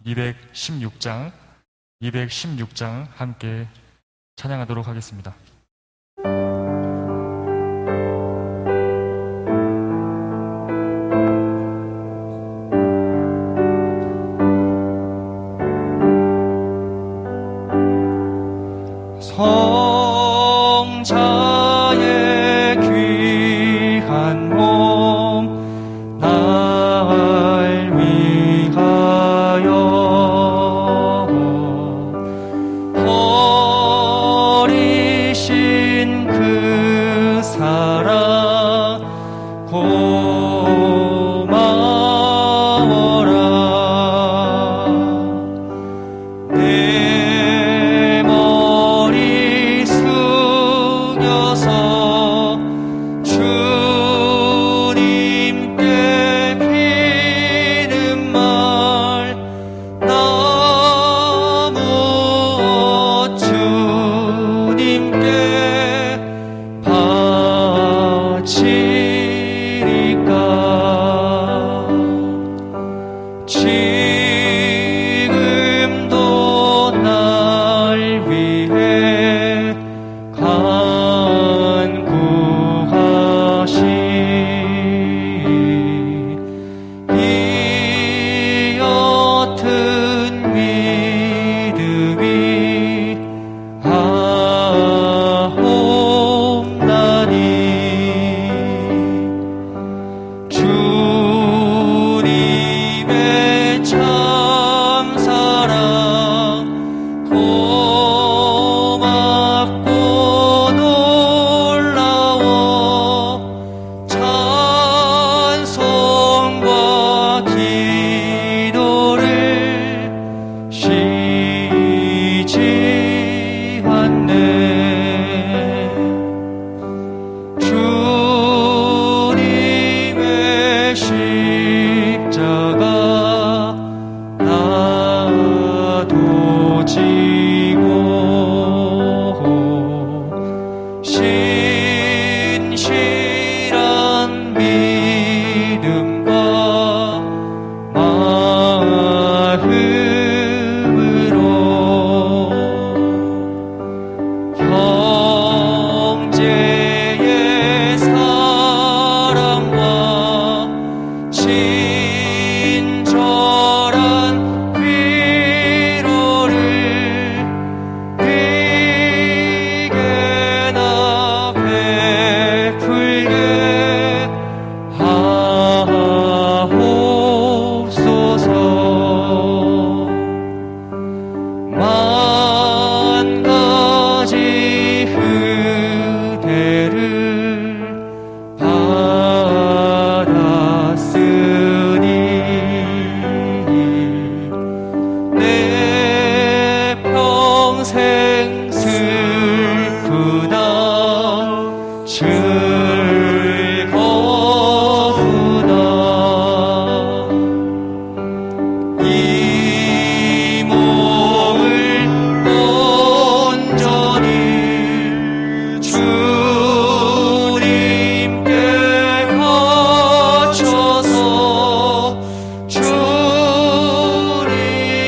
216장 함께 찬양하도록 하겠습니다. 성자의 귀한 몸 날 위하여 버리신 그 사랑 고마워라. 내 머리 숙여서 주님께 비는 말 나무 주님께 바치리까. 지금도 날 위해 간구하시 이 옅은 믿음이 하옵나니 주님의 참사랑 고맙고 놀라워 찬송과 기도를 쉬지 않네. 주님의 십자가 나도 지고 신실한 믿음과 마음으로 형제의 사랑과 친절한 위로를 네게나 베풀게 하옵소서. 만 가지 은혜를 받았으니 내 평생 슬프다 즐거우다. 이 몸을 온전히 주님께 바쳐서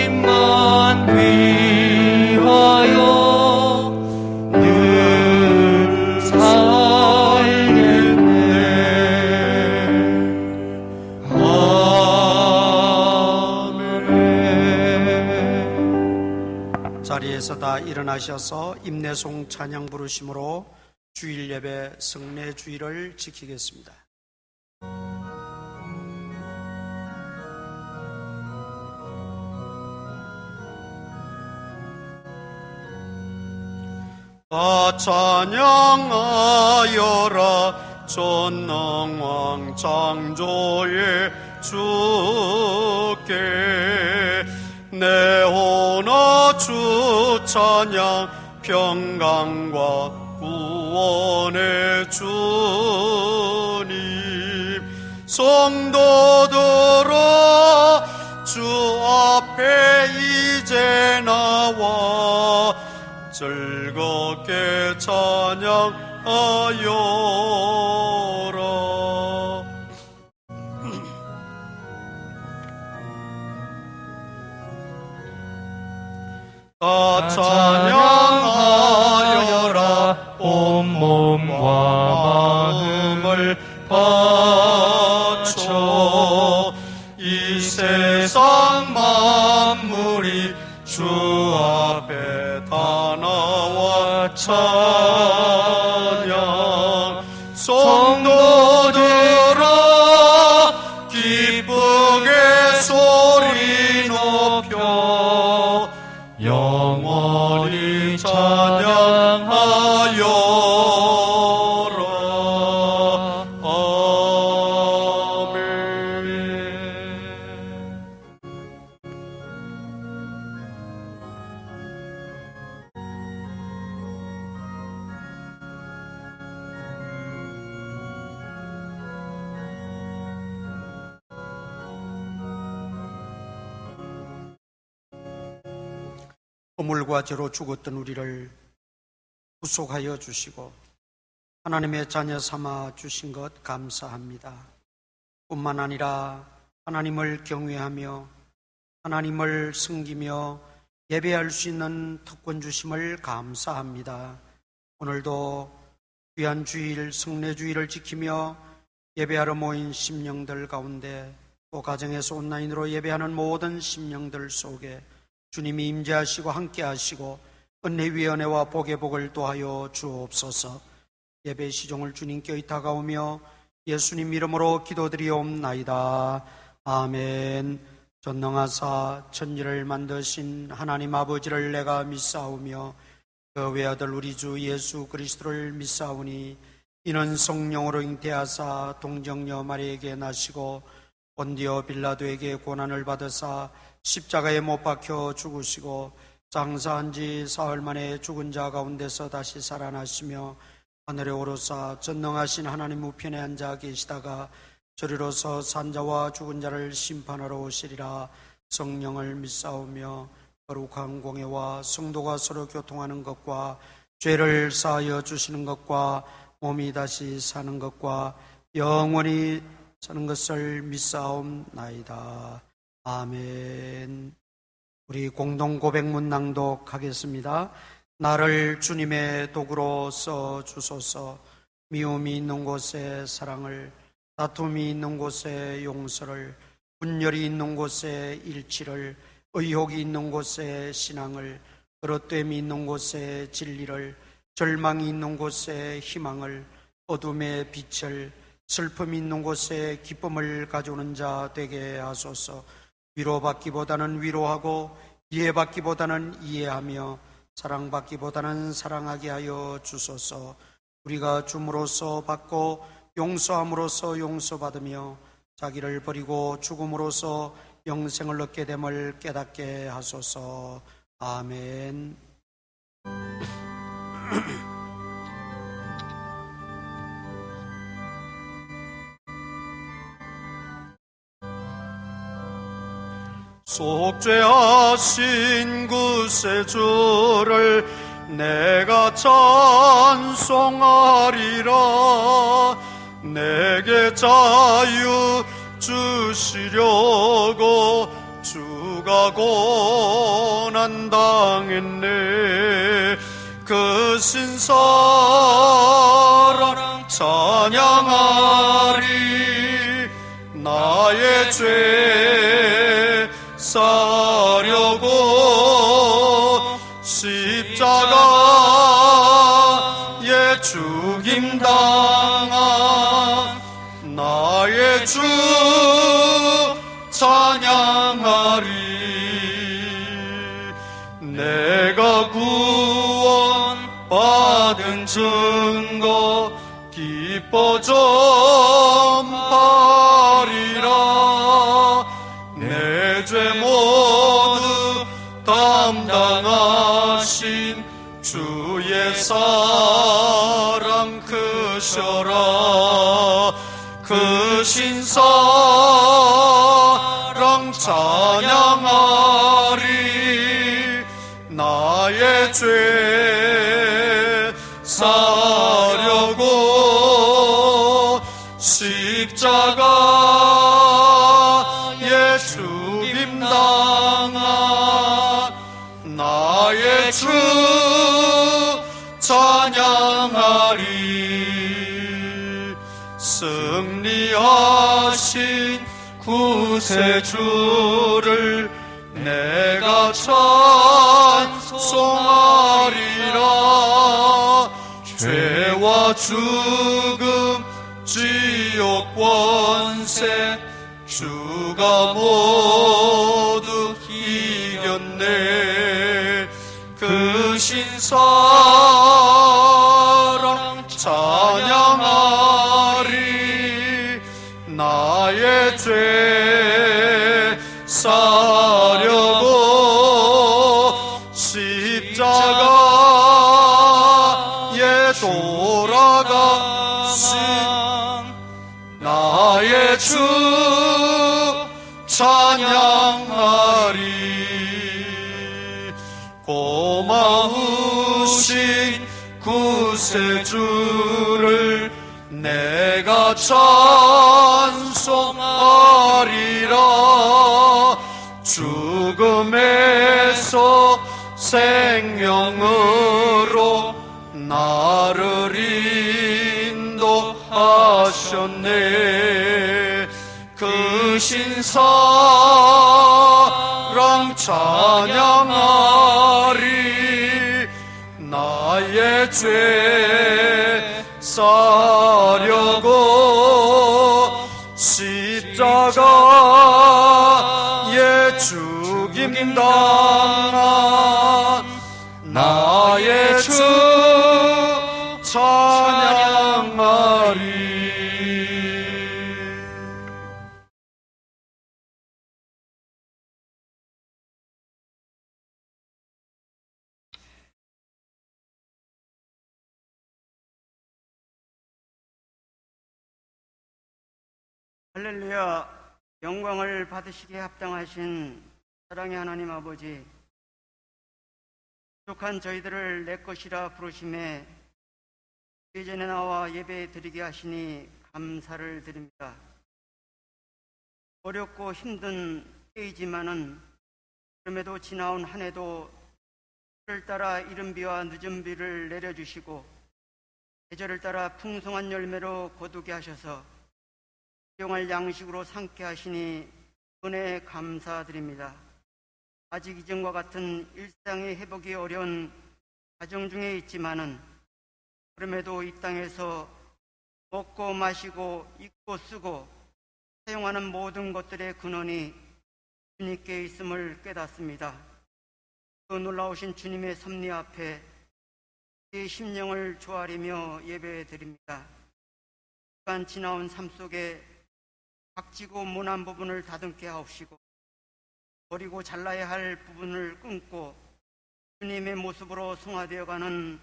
주님만 위하여 늘 살겠네. 아멘. 자리에서 다 일어나셔서 임내송 찬양 부르심으로 주일 예배 성례 주일을 지키겠습니다. 찬양하여라 전능왕 창조의 주께 내 오너 주 찬양 평강과 구원의 주님 성도들아 주 앞에 이제 나와 즐겁게 찬양하여라. 다 찬양하여라 온몸과 마음을 바쳐 이 세상 만물이 주 앞에 다 나와 찬양 성도들아 기쁘게 소리 높여 영원히 찬양하여라. 아멘. 허물과 죄로 죽었던 우리를 구속하여 주시고 하나님의 자녀 삼아 주신 것 감사합니다. 뿐만 아니라 하나님을 경외하며 하나님을 섬기며 예배할 수 있는 특권 주심을 감사합니다. 오늘도 귀한 주일 성례주일을 지키며 예배하러 모인 심령들 가운데 또 가정에서 온라인으로 예배하는 모든 심령들 속에 주님이 임재하시고 함께하시고 은혜 위에 은혜와 복의 복을 더하여 주옵소서. 예배 시종을 주님께 의탁하오며 예수님 이름으로 기도드리옵나이다. 아멘. 전능하사 천지를 만드신 하나님 아버지를 내가 믿사오며 그 외아들 우리 주 예수 그리스도를 믿사오니 이는 성령으로 잉태하사 동정녀 마리에게 나시고 본디오 빌라도에게 고난을 받으사 십자가에 못 박혀 죽으시고 장사한 지 사흘 만에 죽은 자 가운데서 다시 살아나시며 하늘에 오르사 전능하신 하나님 우편에 앉아 계시다가 저리로서 산자와 죽은 자를 심판하러 오시리라. 성령을 믿사오며 거룩한 공회와 성도가 서로 교통하는 것과 죄를 사하여 주시는 것과 몸이 다시 사는 것과 영원히 사는 것을 믿사옵나이다. 아멘. 우리 공동 고백문 낭독하겠습니다. 나를 주님의 도구로 써주소서. 미움이 있는 곳에 사랑을, 다툼이 있는 곳에 용서를, 분열이 있는 곳에 일치를, 의혹이 있는 곳에 신앙을, 그릇됨이 있는 곳에 진리를, 절망이 있는 곳에 희망을, 어둠의 빛을, 슬픔이 있는 곳에 기쁨을 가져오는 자 되게 하소서. 위로받기보다는 위로하고 이해받기보다는 이해하며 사랑받기보다는 사랑하게 하여 주소서. 우리가 줌으로써 받고 용서함으로써 용서받으며 자기를 버리고 죽음으로써 영생을 얻게 됨을 깨닫게 하소서. 아멘. 속죄하신 구세주를 내가 찬송하리라. 내게 자유 주시려고 주가 고난 당했네. 그 신사랑 찬양하리. 나의 죄 사려고 십자가에 죽임당한 나의 주 찬양하리. 내가 구원받은 증거 기뻐 전파리라. 내 죄 모두 담당하신 주의 사랑 크셔라. 그 신사랑 찬양하리. 나의 죄 사려고 십자가에 죽임당한 나의 나의 주 찬양하리. 승리하신 구세주를 내가 찬송하리라. 죄와 죽음 지옥 권세 주가 모두 이겼네. 그 신사랑 찬양하리. 나의 죄 사려고 십자가에 돌아가신 나의 주 찬양하리. 고마우신 구세주를 내가 찬송하리라. 죽음에서 생명으로 나를 인도하셨네. 그 신사랑 찬양하리. 나의 죄 사려고 십자가에 죽임당한 나의 주 찬양하리. 할렐루야. 영광을 받으시기에 합당하신 사랑의 하나님 아버지, 부족한 저희들을 내 것이라 부르심에 예전에 나와 예배 드리게 하시니 감사를 드립니다. 어렵고 힘든 때이지만은 그럼에도 지나온 한 해도 그를 따라 이른 비와 늦은 비를 내려주시고 계절을 따라 풍성한 열매로 거두게 하셔서 일용할 양식으로 삼게 하시니 은혜에 감사드립니다. 아직 이전과 같은 일상의 회복이 어려운 가정 중에 있지만은 그럼에도 이 땅에서 먹고 마시고 입고 쓰고 사용하는 모든 것들의 근원이 주님께 있음을 깨닫습니다. 그 놀라우신 주님의 섭리 앞에 제 심령을 조아리며 예배드립니다. 시간 지나온 삶 속에 각지고 모난 부분을 다듬게 하옵시고 버리고 잘라야 할 부분을 끊고 주님의 모습으로 성화되어가는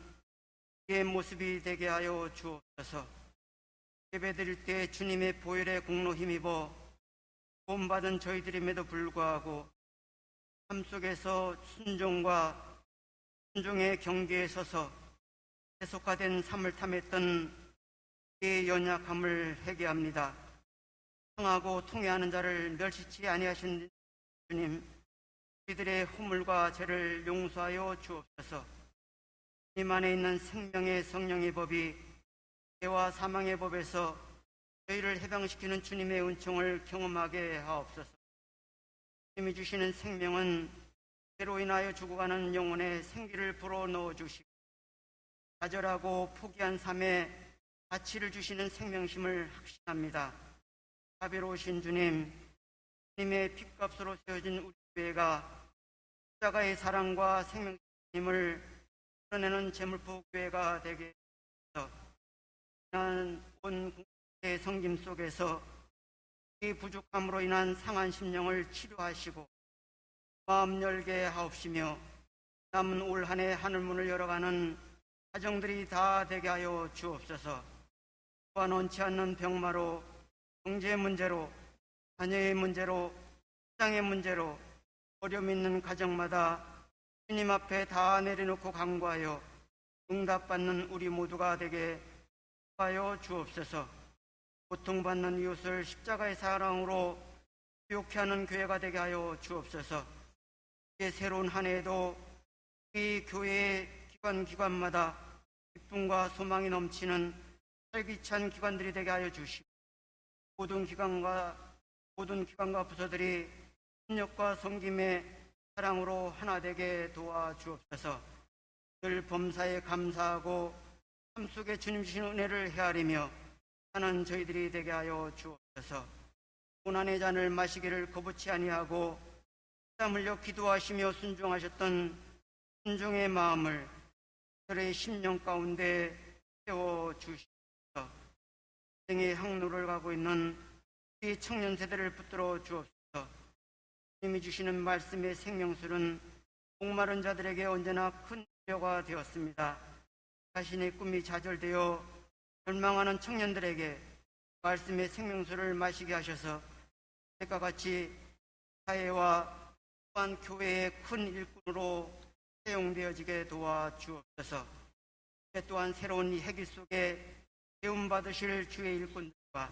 그의 모습이 되게 하여 주옵소서. 예배드릴 때 주님의 보혈의 공로 힘입어 구원받은 저희들임에도 불구하고 삶 속에서 순종과 순종의 경계에 서서 세속화된 삶을 탐했던 그의 연약함을 회개합니다. 상하고 통회하는 자를 멸시치 아니하신 주님, 우리들의 허물과 죄를 용서하여 주옵소서. 주님 안에 있는 생명의 성령의 법이 죄와 사망의 법에서 저희를 해방시키는 주님의 은총을 경험하게 하옵소서. 주님이 주시는 생명은 죄로 인하여 죽어가는 영혼의 생기를 불어넣어 주시고 좌절하고 포기한 삶에 가치를 주시는 생명심을 확신합니다. 자비로우신 주님, 주님의 핏값으로 세워진 우리 교회가 십자가의 사랑과 생명심을 드러내는 재물포 교회가 되게 해서 지난 온 국민의 성김 속에서 이 부족함으로 인한 상한 심령을 치료하시고 마음 열게 하옵시며 남은 올 한 해 하늘문을 열어가는 가정들이 다 되게 하여 주옵소서. 또한 원치 않는 병마로 경제 문제로 자녀의 문제로 시장의 문제로 어려움 있는 가정마다 주님 앞에 다 내려놓고 간구하여 응답받는 우리 모두가 되게 하여 주옵소서. 고통받는 이웃을 십자가의 사랑으로 유혹해 하는 교회가 되게 하여 주옵소서. 이제 새로운 한 해에도 우리 교회의 기관마다 기쁨과 소망이 넘치는 활기찬 기관들이 되게 하여 주시고 모든 기관과 부서들이 협력과 섬김의 사랑으로 하나 되게 도와주옵소서. 늘 범사에 감사하고 삶 속에 주님 주신 은혜를 헤아리며 사는 저희들이 되게 하여 주옵소서. 고난의 잔을 마시기를 거부치 아니하고 땀 흘려 기도하시며 순종하셨던 순종의 마음을 저의 심령 가운데 세워주시옵소서. 생의 항로를 가고 있는 우리 청년 세대를 붙들어 주옵소서. 주님이 주시는 말씀의 생명술은 목마른 자들에게 언제나 큰 위로가 되었습니다. 자신의 꿈이 좌절되어 절망하는 청년들에게 말씀의 생명술을 마시게 하셔서 때과 같이 사회와 또한 교회의 큰 일꾼으로 사용되어지게 도와주옵소서. 또한 새로운 이 해길 속에 배움받으실 주의 일꾼들과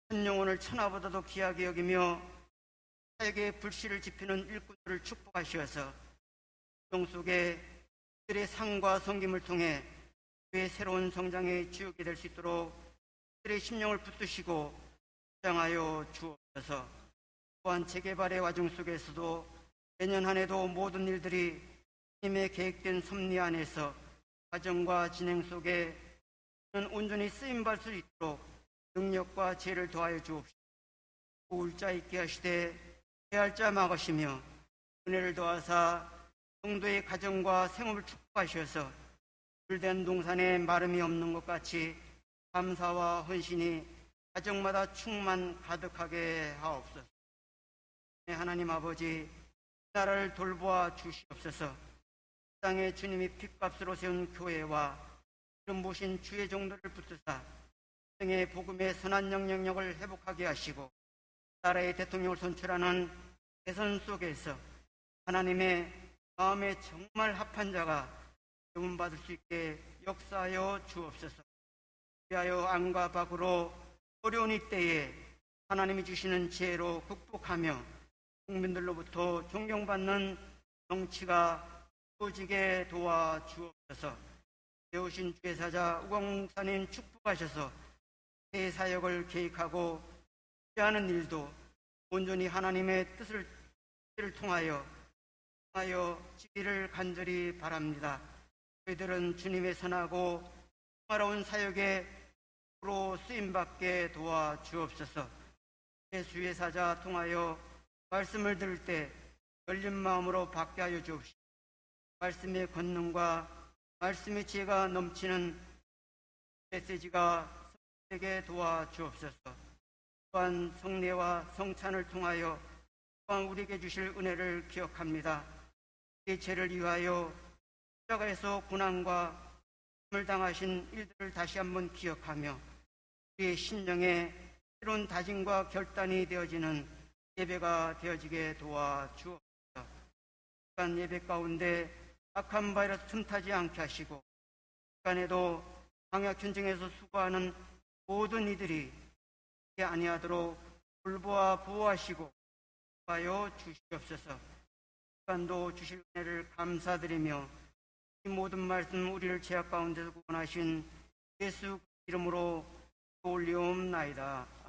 한 영혼을 천하보다도 귀하게 여기며 사역의 불씨를 지피는 일꾼들을 축복하시어서 종 속에 그들의 상과 섬김을 통해 그의 새로운 성장의 주역이 될 수 있도록 그들의 심령을 붙드시고 주장하여 주옵소서. 또한 재개발의 과정 속에서도 내년 한 해도 모든 일들이 주님의 계획된 섭리 안에서 과정과 진행 속에 온전히 쓰임받을 수 있도록 능력과 지혜를 더하여 주옵시고 도울 자 있게 하시되 해할 자 막으시며 은혜를 더하사 성도의 가정과 생업을 축복하셔서 불된 동산에 마름이 없는 것 같이 감사와 헌신이 가정마다 충만 가득하게 하옵소서. 하나님 아버지, 나라를 돌보아 주시옵소서. 땅에 주님이 핏값으로 세운 교회와 이름 보신 주의 종들을 붙드사 땅의 복음의 선한 영향력을 회복하게 하시고 나라의 대통령을 선출하는 대선 속에서 하나님의 마음에 정말 합한 자가 배움받을 수 있게 역사하여 주옵소서. 위하여 안과 밖으로 어려운 이때에 하나님이 주시는 지혜로 극복하며 국민들로부터 존경받는 정치가 이루어지게 도와주옵소서. 배우신 주의 사자 우광 목사님 축복하셔서 새 사역을 계획하고 하는 일도 온전히 하나님의 뜻을 통하여 지기를 간절히 바랍니다. 저희들은 주님의 선하고 평화로운 사역에 프로 쓰임받게 도와주옵소서. 예수의 사자 통하여 말씀을 들을 때 열린 마음으로 받게 하여 주옵시고 말씀의 권능과 말씀의 지혜가 넘치는 메시지가 성도에게 도와주옵소서. 또한 성례와 성찬을 통하여 또한 우리에게 주실 은혜를 기억합니다. 이 죄를 위하여 십자가에서 고난과 힘을 당하신 일들을 다시 한번 기억하며 우리의 심령에 새로운 다짐과 결단이 되어지는 예배가 되어지게 도와주옵소서. 시간 예배 가운데 악한 바이러스 틈타지 않게 하시고 시간에도 방역 현장에서 수고하는 모든 이들이 아니하도록 돌보아 보호하시고 하여 주시옵소서. 시간도 주실 은혜를 감사드리며 이 모든 말씀 우리를 죄악 가운데서 구원하신 예수 이름으로 올리옵나이다.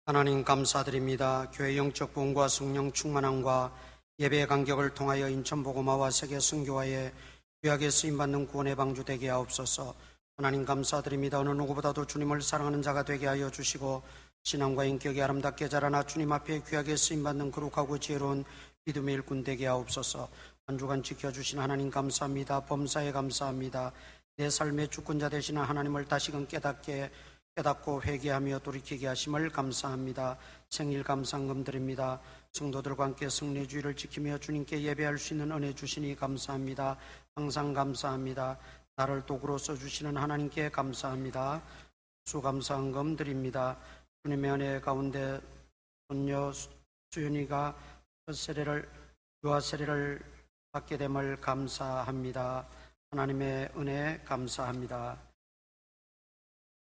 하나님 감사드립니다. 교회 영적 부흥과 성령 충만함과 예배의 간격을 통하여 인천보고마와 세계 선교화에 귀하게 쓰임받는 구원의 방주 되게 하옵소서. 하나님 감사드립니다. 어느 누구보다도 주님을 사랑하는 자가 되게 하여 주시고 신앙과 인격이 아름답게 자라나 주님 앞에 귀하게 쓰임받는 거룩하고 지혜로운 믿음의 일꾼 되게 하옵소서. 한 주간 지켜주신 하나님 감사합니다. 범사에 감사합니다. 내 삶의 주권자 되시는 하나님을 다시금 깨닫게 깨닫고 회개하며 돌이키게 하심을 감사합니다. 생일 감사금 드립니다. 성도들과 함께 성례주의를 지키며 주님께 예배할 수 있는 은혜 주시니 감사합니다. 항상 감사합니다. 나를 도구로 써주시는 하나님께 감사합니다. 수감사금 드립니다. 주님의 은혜 가운데 손녀 수연이가 유아 세례를 받게 됨을 감사합니다. 하나님의 은혜 감사합니다.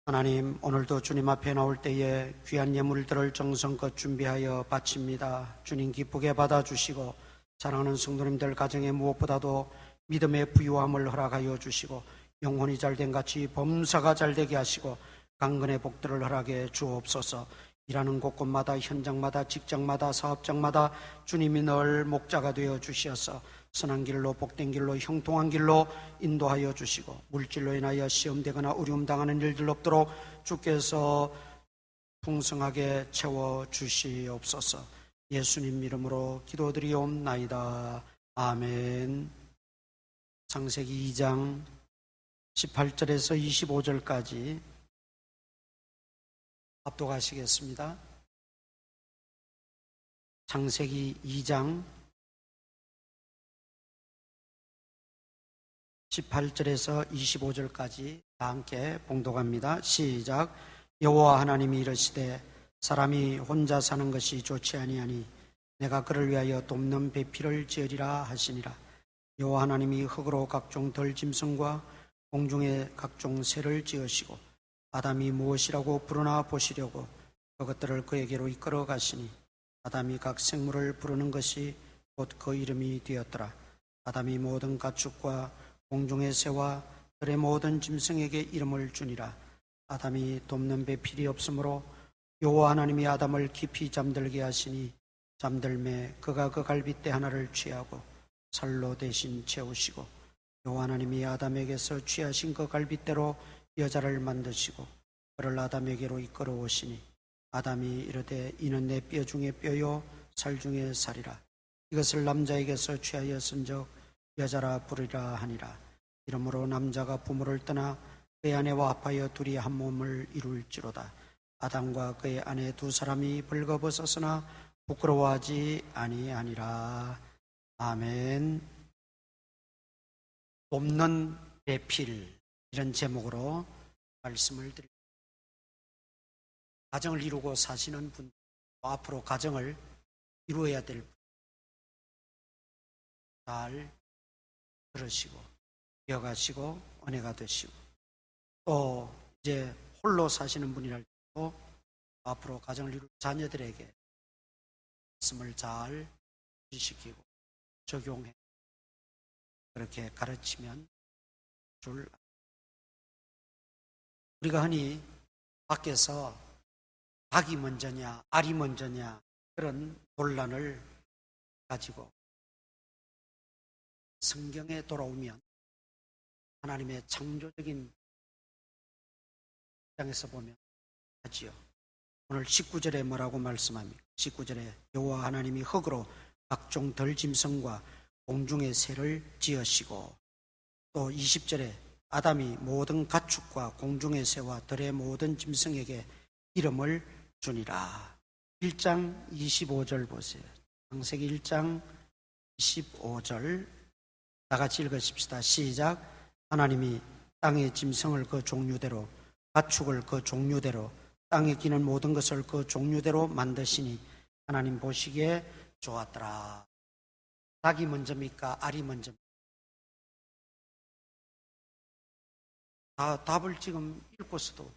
하나님, 오늘도 주님 앞에 나올 때에 귀한 예물들을 정성껏 준비하여 바칩니다. 주님 기쁘게 받아주시고 사랑하는 성도님들 가정에 무엇보다도 믿음의 부유함을 허락하여 주시고 영혼이 잘된 같이 범사가 잘되게 하시고 강건의 복들을 허락해 주옵소서. 일하는 곳곳마다 현장마다 직장마다 사업장마다 주님이 늘 목자가 되어 주시어서 선한 길로 복된 길로 형통한 길로 인도하여 주시고 물질로 인하여 시험되거나 어려움 당하는 일들 없도록 주께서 풍성하게 채워 주시옵소서. 예수님 이름으로 기도드리옵나이다. 아멘. 창세기 2장 18절에서 25절까지 합독하시겠습니다. 창세기 2장 18절에서 25절까지 다 함께 봉독합니다. 시작. 여호와 하나님이 이르시되 사람이 혼자 사는 것이 좋지 아니하니 내가 그를 위하여 돕는 배필을 지으리라 하시니라. 여호와 하나님이 흙으로 각종 들짐승과 공중의 각종 새를 지으시고 아담이 무엇이라고 부르나 보시려고 그것들을 그에게로 이끌어 가시니 아담이 각 생물을 부르는 것이 곧 그 이름이 되었더라. 아담이 모든 가축과 공중의 새와 들의 모든 짐승에게 이름을 주니라. 아담이 돕는 배필이 없으므로 여호와 하나님이 아담을 깊이 잠들게 하시니 잠들매 그가 그 갈빗대 하나를 취하고 살로 대신 채우시고 여호와 하나님이 아담에게서 취하신 그 갈빗대로 여자를 만드시고 그를 아담에게로 이끌어 오시니 아담이 이르되 이는 내 뼈 중에 뼈요 살 중에 살이라. 이것을 남자에게서 취하였은즉 여자라 부르리라 하니라. 이러므로 남자가 부모를 떠나 그의 아내와 합하여 둘이 한 몸을 이룰지로다. 아담과 그의 아내 두 사람이 벌거벗었으나 부끄러워하지 아니하니라. 아멘. 돕는 배필, 이런 제목으로 말씀을 드립니다. 가정을 이루고 사시는 분, 앞으로 가정을 이루어야 될 분, 잘 들으시고 이어가시고 은혜가 되시고, 또 이제 홀로 사시는 분이랄지라도 앞으로 가정을 이룰 자녀들에게 말씀을 잘 지시키고 적용해 그렇게 가르치면 줄. 우리가 흔히 밖에서 닭이 먼저냐 알이 먼저냐 그런 논란을 가지고 성경에 돌아오면 하나님의 창조적인 입장에서 보면 하지요. 오늘 19절에 뭐라고 말씀합니까? 19절에 여호와 하나님이 흙으로 각종 들짐승과 공중의 새를 지으시고, 또 20절에 아담이 모든 가축과 공중의 새와 들의 모든 짐승에게 이름을 주니라. 1장 25절 보세요. 창세기 1장 25절 다 같이 읽으십시다. 시작. 하나님이 땅의 짐승을 그 종류대로 가축을 그 종류대로 땅에 기는 모든 것을 그 종류대로 만드시니 하나님 보시기에 좋았더라. 닭이 먼저입니까? 알이 먼저입니까? 답을 지금 읽고서도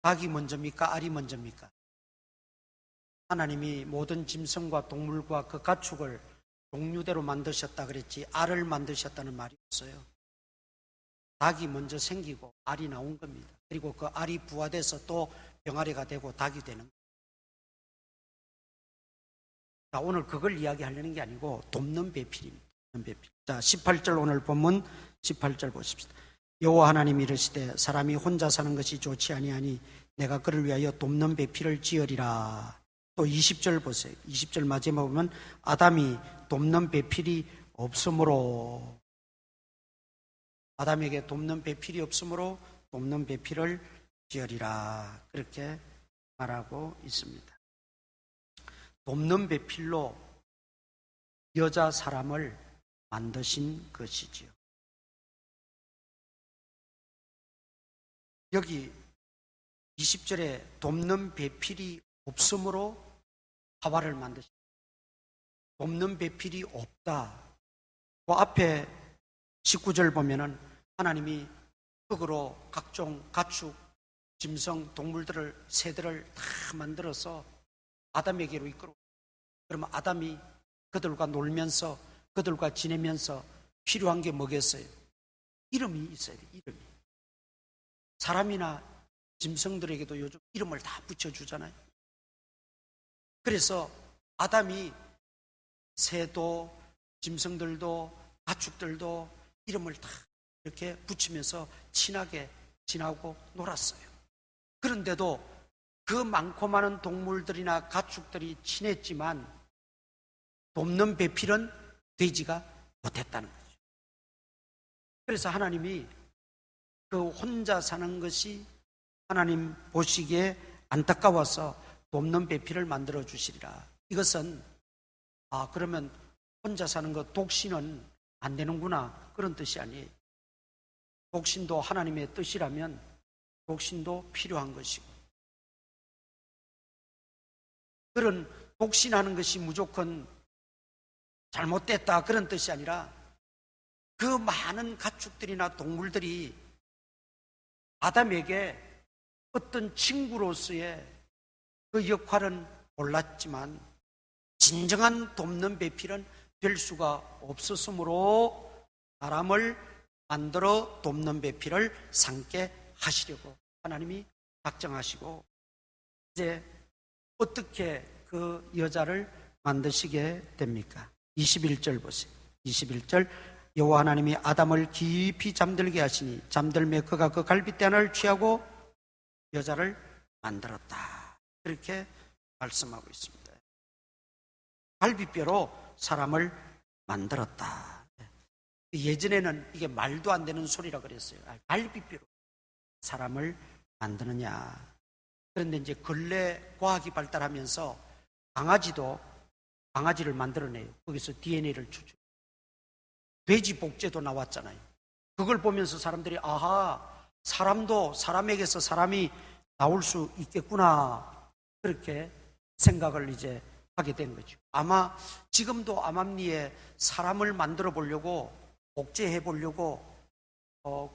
닭이 먼저입니까? 알이 먼저입니까? 하나님이 모든 짐승과 동물과 그 가축을 종류대로 만드셨다 그랬지 알을 만드셨다는 말이 없어요. 닭이 먼저 생기고 알이 나온 겁니다. 그리고 그 알이 부화돼서 또 병아리가 되고 닭이 되는 겁니다. 자, 오늘 그걸 이야기하려는 게 아니고 돕는 배필입니다. 돕는 배필. 자, 18절 오늘 본문 18절 보십시다. 여호와 하나님이 이르시되 사람이 혼자 사는 것이 좋지 아니하니 내가 그를 위하여 돕는 배필을 지으리라. 또 20절 보세요. 20절 마지막에 보면 아담이 돕는 배필이 없으므로, 아담에게 돕는 배필이 없으므로 돕는 배필을 지으리라 그렇게 말하고 있습니다. 돕는 배필로 여자 사람을 만드신 것이지요. 여기 20절에 돕는 배필이 없으므로 하와를 만드신, 돕는 배필이 없다. 그 앞에 19절 보면은 하나님이 흙으로 각종 가축, 짐승, 동물들을, 새들을 다 만들어서 아담에게로 이끌어. 그러면 아담이 그들과 놀면서 그들과 지내면서 필요한 게 뭐겠어요? 이름이 있어야 돼, 이름이. 사람이나 짐승들에게도 요즘 이름을 다 붙여주잖아요. 그래서 아담이 새도, 짐승들도, 가축들도 이름을 다 이렇게 붙이면서 친하게 지나고 놀았어요. 그런데도 그 많고 많은 동물들이나 가축들이 친했지만 돕는 배필은 되지가 못했다는 거죠. 그래서 하나님이 그 혼자 사는 것이 하나님 보시기에 안타까워서 돕는 배필을 만들어 주시리라. 이것은 그러면 혼자 사는 것 독신은 안 되는구나 그런 뜻이 아니에요. 독신도 하나님의 뜻이라면 독신도 필요한 것이고, 그런 독신하는 것이 무조건 잘못됐다 그런 뜻이 아니라 그 많은 가축들이나 동물들이 아담에게 어떤 친구로서의 그 역할은 몰랐지만 진정한 돕는 배필은 될 수가 없었으므로 사람을 만들어 돕는 배필을 삼게 하시려고 하나님이 작정하시고, 이제 어떻게 그 여자를 만드시게 됩니까? 21절 보세요. 21절, 여호와 하나님이 아담을 깊이 잠들게 하시니 잠들매 그가 그 갈빗대 하나를 취하고 여자를 만들었다. 그렇게 말씀하고 있습니다. 갈빗뼈로 사람을 만들었다. 예전에는 이게 말도 안 되는 소리라 그랬어요. 갈빗뼈로 사람을 만드느냐. 그런데 이제 근래 과학이 발달하면서 강아지를 만들어내요. 거기서 DNA를 추출. 돼지 복제도 나왔잖아요. 그걸 보면서 사람들이 사람도 사람에게서 사람이 나올 수 있겠구나 그렇게 생각을 이제 하게 된 거죠. 아마 지금도 암암리에 사람을 만들어 보려고 복제해 보려고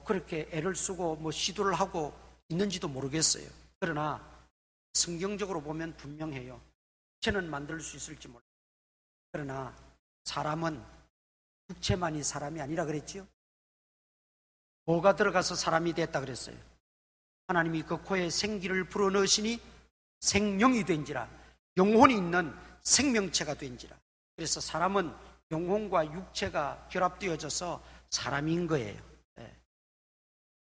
그렇게 애를 쓰고 시도를 하고 있는지도 모르겠어요. 그러나 성경적으로 보면 분명해요. 육체는 만들 수 있을지 몰라요. 그러나 사람은 육체만이 사람이 아니라 그랬지요. 뭐가 들어가서 사람이 됐다 그랬어요? 하나님이 그 코에 생기를 불어넣으시니 생명이 된지라, 영혼이 있는 생명체가 된지라. 그래서 사람은 영혼과 육체가 결합되어져서 사람인 거예요.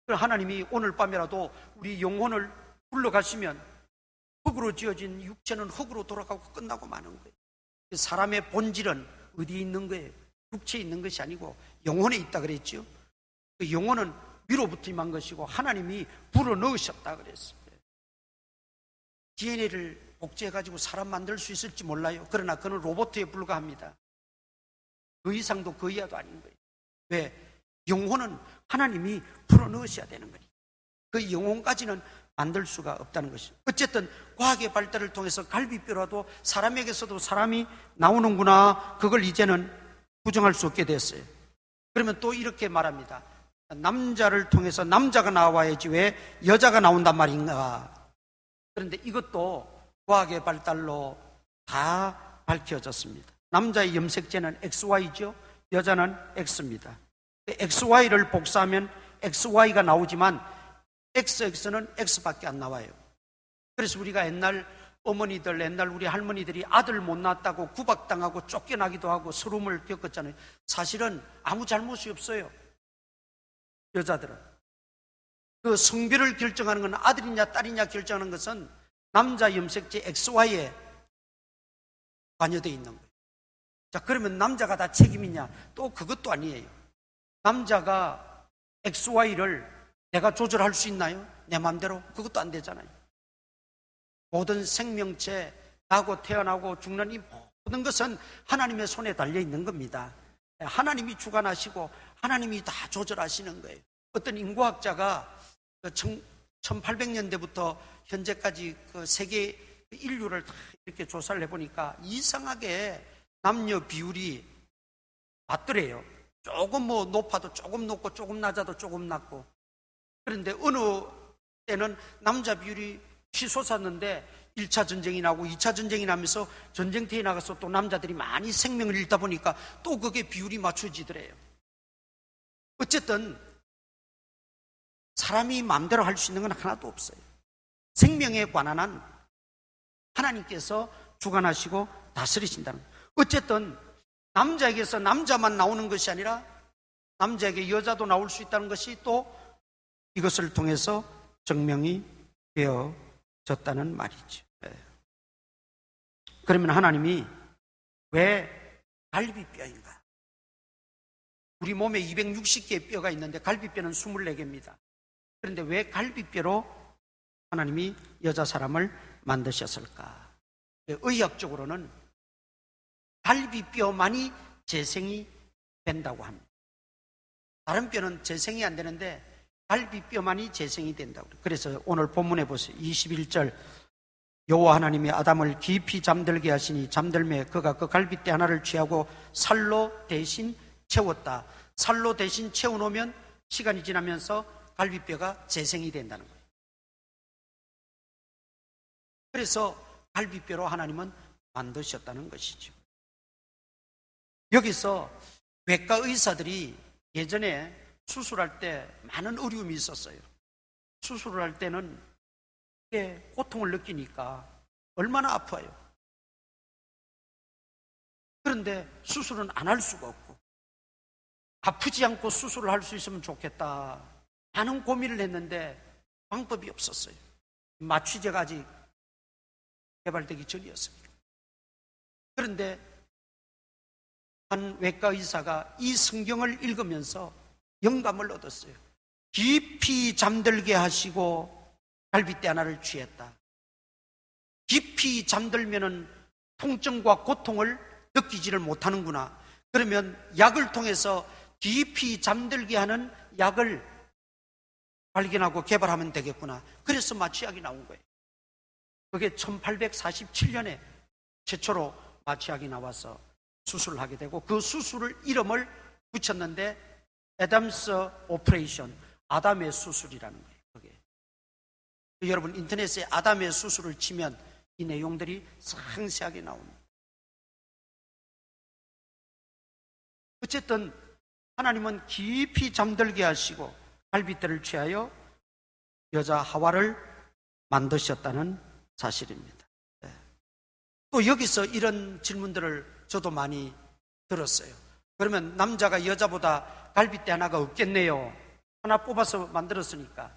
하나님이 오늘 밤이라도 우리 영혼을 불러가시면 흙으로 지어진 육체는 흙으로 돌아가고 끝나고 마는 거예요. 사람의 본질은 어디에 있는 거예요? 육체에 있는 것이 아니고 영혼에 있다 그랬죠. 그 영혼은 위로부터 임한 것이고 하나님이 불어넣으셨다 그랬어요. DNA를 복제해가지고 사람 만들 수 있을지 몰라요. 그러나 그는 로봇에 불과합니다. 그 이상도 그 이하도 아닌 거예요. 왜? 영혼은 하나님이 불어넣으셔야 되는 거예요. 그 영혼까지는 만들 수가 없다는 것이죠. 어쨌든 과학의 발달을 통해서 갈비뼈라도 사람에게서도 사람이 나오는구나, 그걸 이제는 부정할 수 없게 됐어요. 그러면 또 이렇게 말합니다. 남자를 통해서 남자가 나와야지 왜 여자가 나온단 말인가. 그런데 이것도 과학의 발달로 다 밝혀졌습니다. 남자의 염색체는 XY죠. 여자는 X입니다. XY를 복사하면 XY가 나오지만 XX는 X밖에 안 나와요. 그래서 우리가 옛날 어머니들, 옛날 우리 할머니들이 아들 못 낳았다고 구박당하고 쫓겨나기도 하고 서름을 겪었잖아요. 사실은 아무 잘못이 없어요. 여자들은. 그 성별을 결정하는 건 아들이냐 딸이냐 결정하는 것은 남자 염색체 XY에 관여되어 있는 거예요. 자, 그러면 남자가 다 책임이냐? 또 그것도 아니에요. 남자가 XY를 내가 조절할 수 있나요? 내 마음대로 그것도 안 되잖아요. 모든 생명체, 나고 태어나고 죽는 이 모든 것은 하나님의 손에 달려 있는 겁니다. 하나님이 주관하시고 하나님이 다 조절하시는 거예요. 어떤 인구학자가 1800년대부터 현재까지 그 세계 인류를 다 이렇게 조사를 해보니까 이상하게 남녀 비율이 맞더래요. 조금 뭐 높아도 조금 높고 조금 낮아도 조금 낮고. 그런데 어느 때는 남자 비율이 치솟았는데 1차 전쟁이 나고 2차 전쟁이 나면서 전쟁터에 나가서 또 남자들이 많이 생명을 잃다 보니까 또 그게 비율이 맞춰지더래요. 어쨌든 사람이 마음대로 할 수 있는 건 하나도 없어요. 생명에 관한 한 하나님께서 주관하시고 다스리신다는 거예요. 어쨌든 남자에게서 남자만 나오는 것이 아니라 남자에게 여자도 나올 수 있다는 것이 또 이것을 통해서 증명이 되어졌다는 말이죠. 그러면 하나님이 왜 갈비뼈인가? 우리 몸에 260개의 뼈가 있는데 갈비뼈는 24개입니다. 그런데 왜 갈비뼈로 하나님이 여자 사람을 만드셨을까? 의학적으로는 갈비뼈만이 재생이 된다고 합니다. 다른 뼈는 재생이 안 되는데 갈비뼈만이 재생이 된다고. 그래서 오늘 본문에 보세요. 21절 여호와 하나님이 아담을 깊이 잠들게 하시니 잠들매 그가 그 갈비뼈 하나를 취하고 살로 대신 채웠다. 살로 대신 채워놓으면 시간이 지나면서 갈비뼈가 재생이 된다는 거예요. 그래서 갈비뼈로 하나님은 만드셨다는 것이죠. 여기서 외과 의사들이 예전에 수술할 때 많은 어려움이 있었어요. 수술을 할 때는 고통을 느끼니까 얼마나 아파요. 그런데 수술은 안 할 수가 없고 아프지 않고 수술을 할 수 있으면 좋겠다. 많은 고민을 했는데 방법이 없었어요. 마취제가 아직 개발되기 전이었습니다. 그런데 한 외과 의사가 이 성경을 읽으면서 영감을 얻었어요. 깊이 잠들게 하시고 갈비뼈 하나를 취했다. 깊이 잠들면은 통증과 고통을 느끼지를 못하는구나. 그러면 약을 통해서 깊이 잠들게 하는 약을 발견하고 개발하면 되겠구나. 그래서 마취약이 나온 거예요. 그게 1847년에 최초로 마취약이 나와서 수술을 하게 되고 그 수술을 이름을 붙였는데 애담스 오퍼레이션, 아담의 수술이라는 거예요. 그게. 여러분 인터넷에 아담의 수술을 치면 이 내용들이 상세하게 나옵니다. 어쨌든 하나님은 깊이 잠들게 하시고 갈비뼈를 취하여 여자 하와를 만드셨다는 사실입니다. 또 여기서 이런 질문들을 저도 많이 들었어요. 그러면 남자가 여자보다 갈비뼈 하나가 없겠네요. 하나 뽑아서 만들었으니까.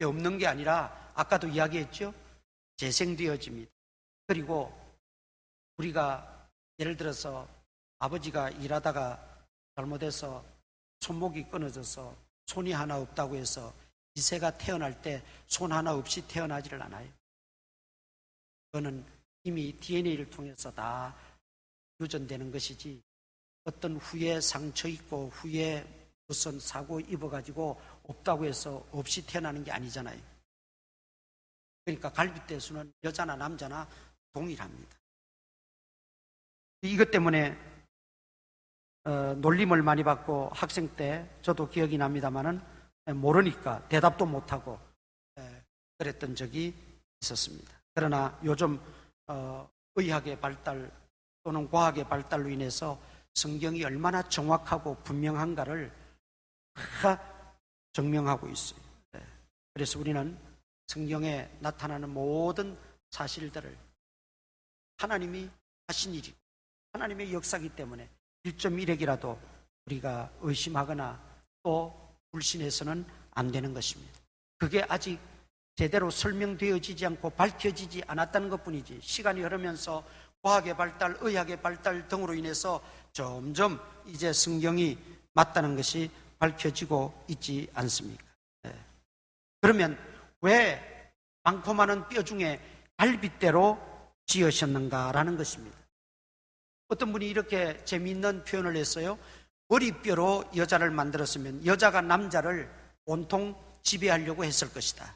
없는 게 아니라 아까도 이야기했죠. 재생되어집니다. 그리고 우리가 예를 들어서 아버지가 일하다가 잘못해서 손목이 끊어져서 손이 하나 없다고 해서 이세가 태어날 때 손 하나 없이 태어나지를 않아요. 그거는 이미 DNA를 통해서 다 유전되는 것이지 어떤 후에 상처 있고 후에 무슨 사고 입어가지고 없다고 해서 없이 태어나는 게 아니잖아요. 그러니까 갈비뼈 수는 여자나 남자나 동일합니다. 이것 때문에 놀림을 많이 받고 학생 때 저도 기억이 납니다마는 모르니까 대답도 못하고 그랬던 적이 있었습니다. 그러나 요즘 의학의 발달 또는 과학의 발달로 인해서 성경이 얼마나 정확하고 분명한가를 다 증명하고 있어요. 그래서 우리는 성경에 나타나는 모든 사실들을 하나님이 하신 일이고 하나님의 역사이기 때문에 1.1핵이라도 우리가 의심하거나 또 불신해서는 안 되는 것입니다. 그게 아직 제대로 설명되어지지 않고 밝혀지지 않았다는 것뿐이지 시간이 흐르면서 과학의 발달, 의학의 발달 등으로 인해서 점점 이제 성경이 맞다는 것이 밝혀지고 있지 않습니까? 네. 그러면 왜 많고 많은 뼈 중에 갈빗대로 지으셨는가라는 것입니다. 어떤 분이 이렇게 재미있는 표현을 했어요. 머리뼈로 여자를 만들었으면 여자가 남자를 온통 지배하려고 했을 것이다.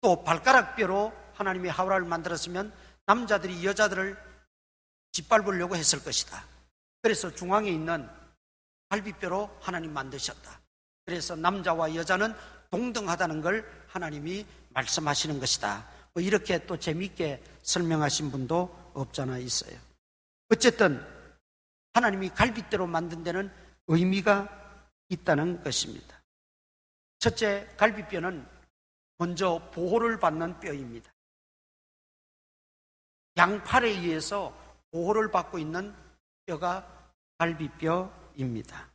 또 발가락뼈로 하나님이 하와를 만들었으면 남자들이 여자들을 짓밟으려고 했을 것이다. 그래서 중앙에 있는 갈비뼈로 하나님 만드셨다. 그래서 남자와 여자는 동등하다는 걸 하나님이 말씀하시는 것이다. 뭐 이렇게 또 재미있게 설명하신 분도 없잖아 있어요. 어쨌든 하나님이 갈빗대로 만든 데는 의미가 있다는 것입니다. 첫째, 갈비뼈는 먼저 보호를 받는 뼈입니다. 양팔에 의해서 보호를 받고 있는 뼈가 갈비뼈입니다.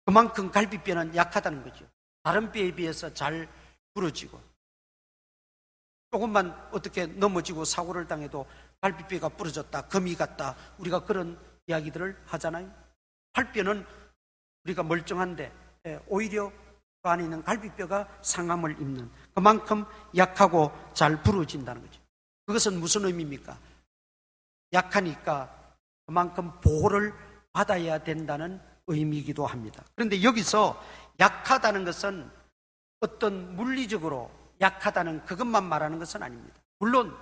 그만큼 갈비뼈는 약하다는 거죠. 다른 뼈에 비해서 잘 부러지고, 조금만 어떻게 넘어지고 사고를 당해도 갈비뼈가 부러졌다, 금이 갔다, 우리가 그런 이야기들을 하잖아요. 팔뼈는 우리가 멀쩡한데 오히려 그 안에 있는 갈비뼈가 상함을 입는, 그만큼 약하고 잘 부러진다는 거죠. 그것은 무슨 의미입니까? 약하니까 그만큼 보호를 받아야 된다는 의미이기도 합니다. 그런데 여기서 약하다는 것은 어떤 물리적으로 약하다는 그것만 말하는 것은 아닙니다. 물론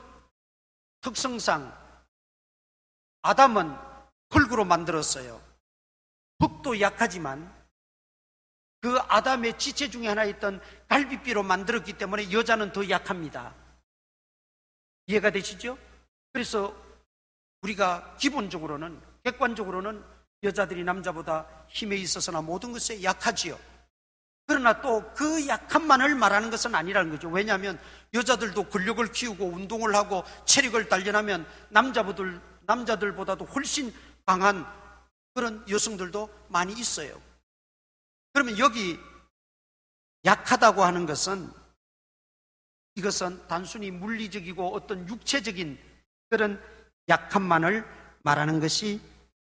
특성상 아담은 흙으로 만들었어요. 흙도 약하지만 그 아담의 지체 중에 하나였던 갈비뼈로 만들었기 때문에 여자는 더 약합니다. 이해가 되시죠? 그래서 우리가 기본적으로는, 객관적으로는 여자들이 남자보다 힘에 있어서나 모든 것에 약하지요. 그러나 또 그 약함만을 말하는 것은 아니라는 거죠. 왜냐하면 여자들도 근력을 키우고 운동을 하고 체력을 단련하면 남자들보다도 훨씬 강한 그런 여성들도 많이 있어요. 그러면 여기 약하다고 하는 것은, 이것은 단순히 물리적이고 어떤 육체적인 그런 약함만을 말하는 것이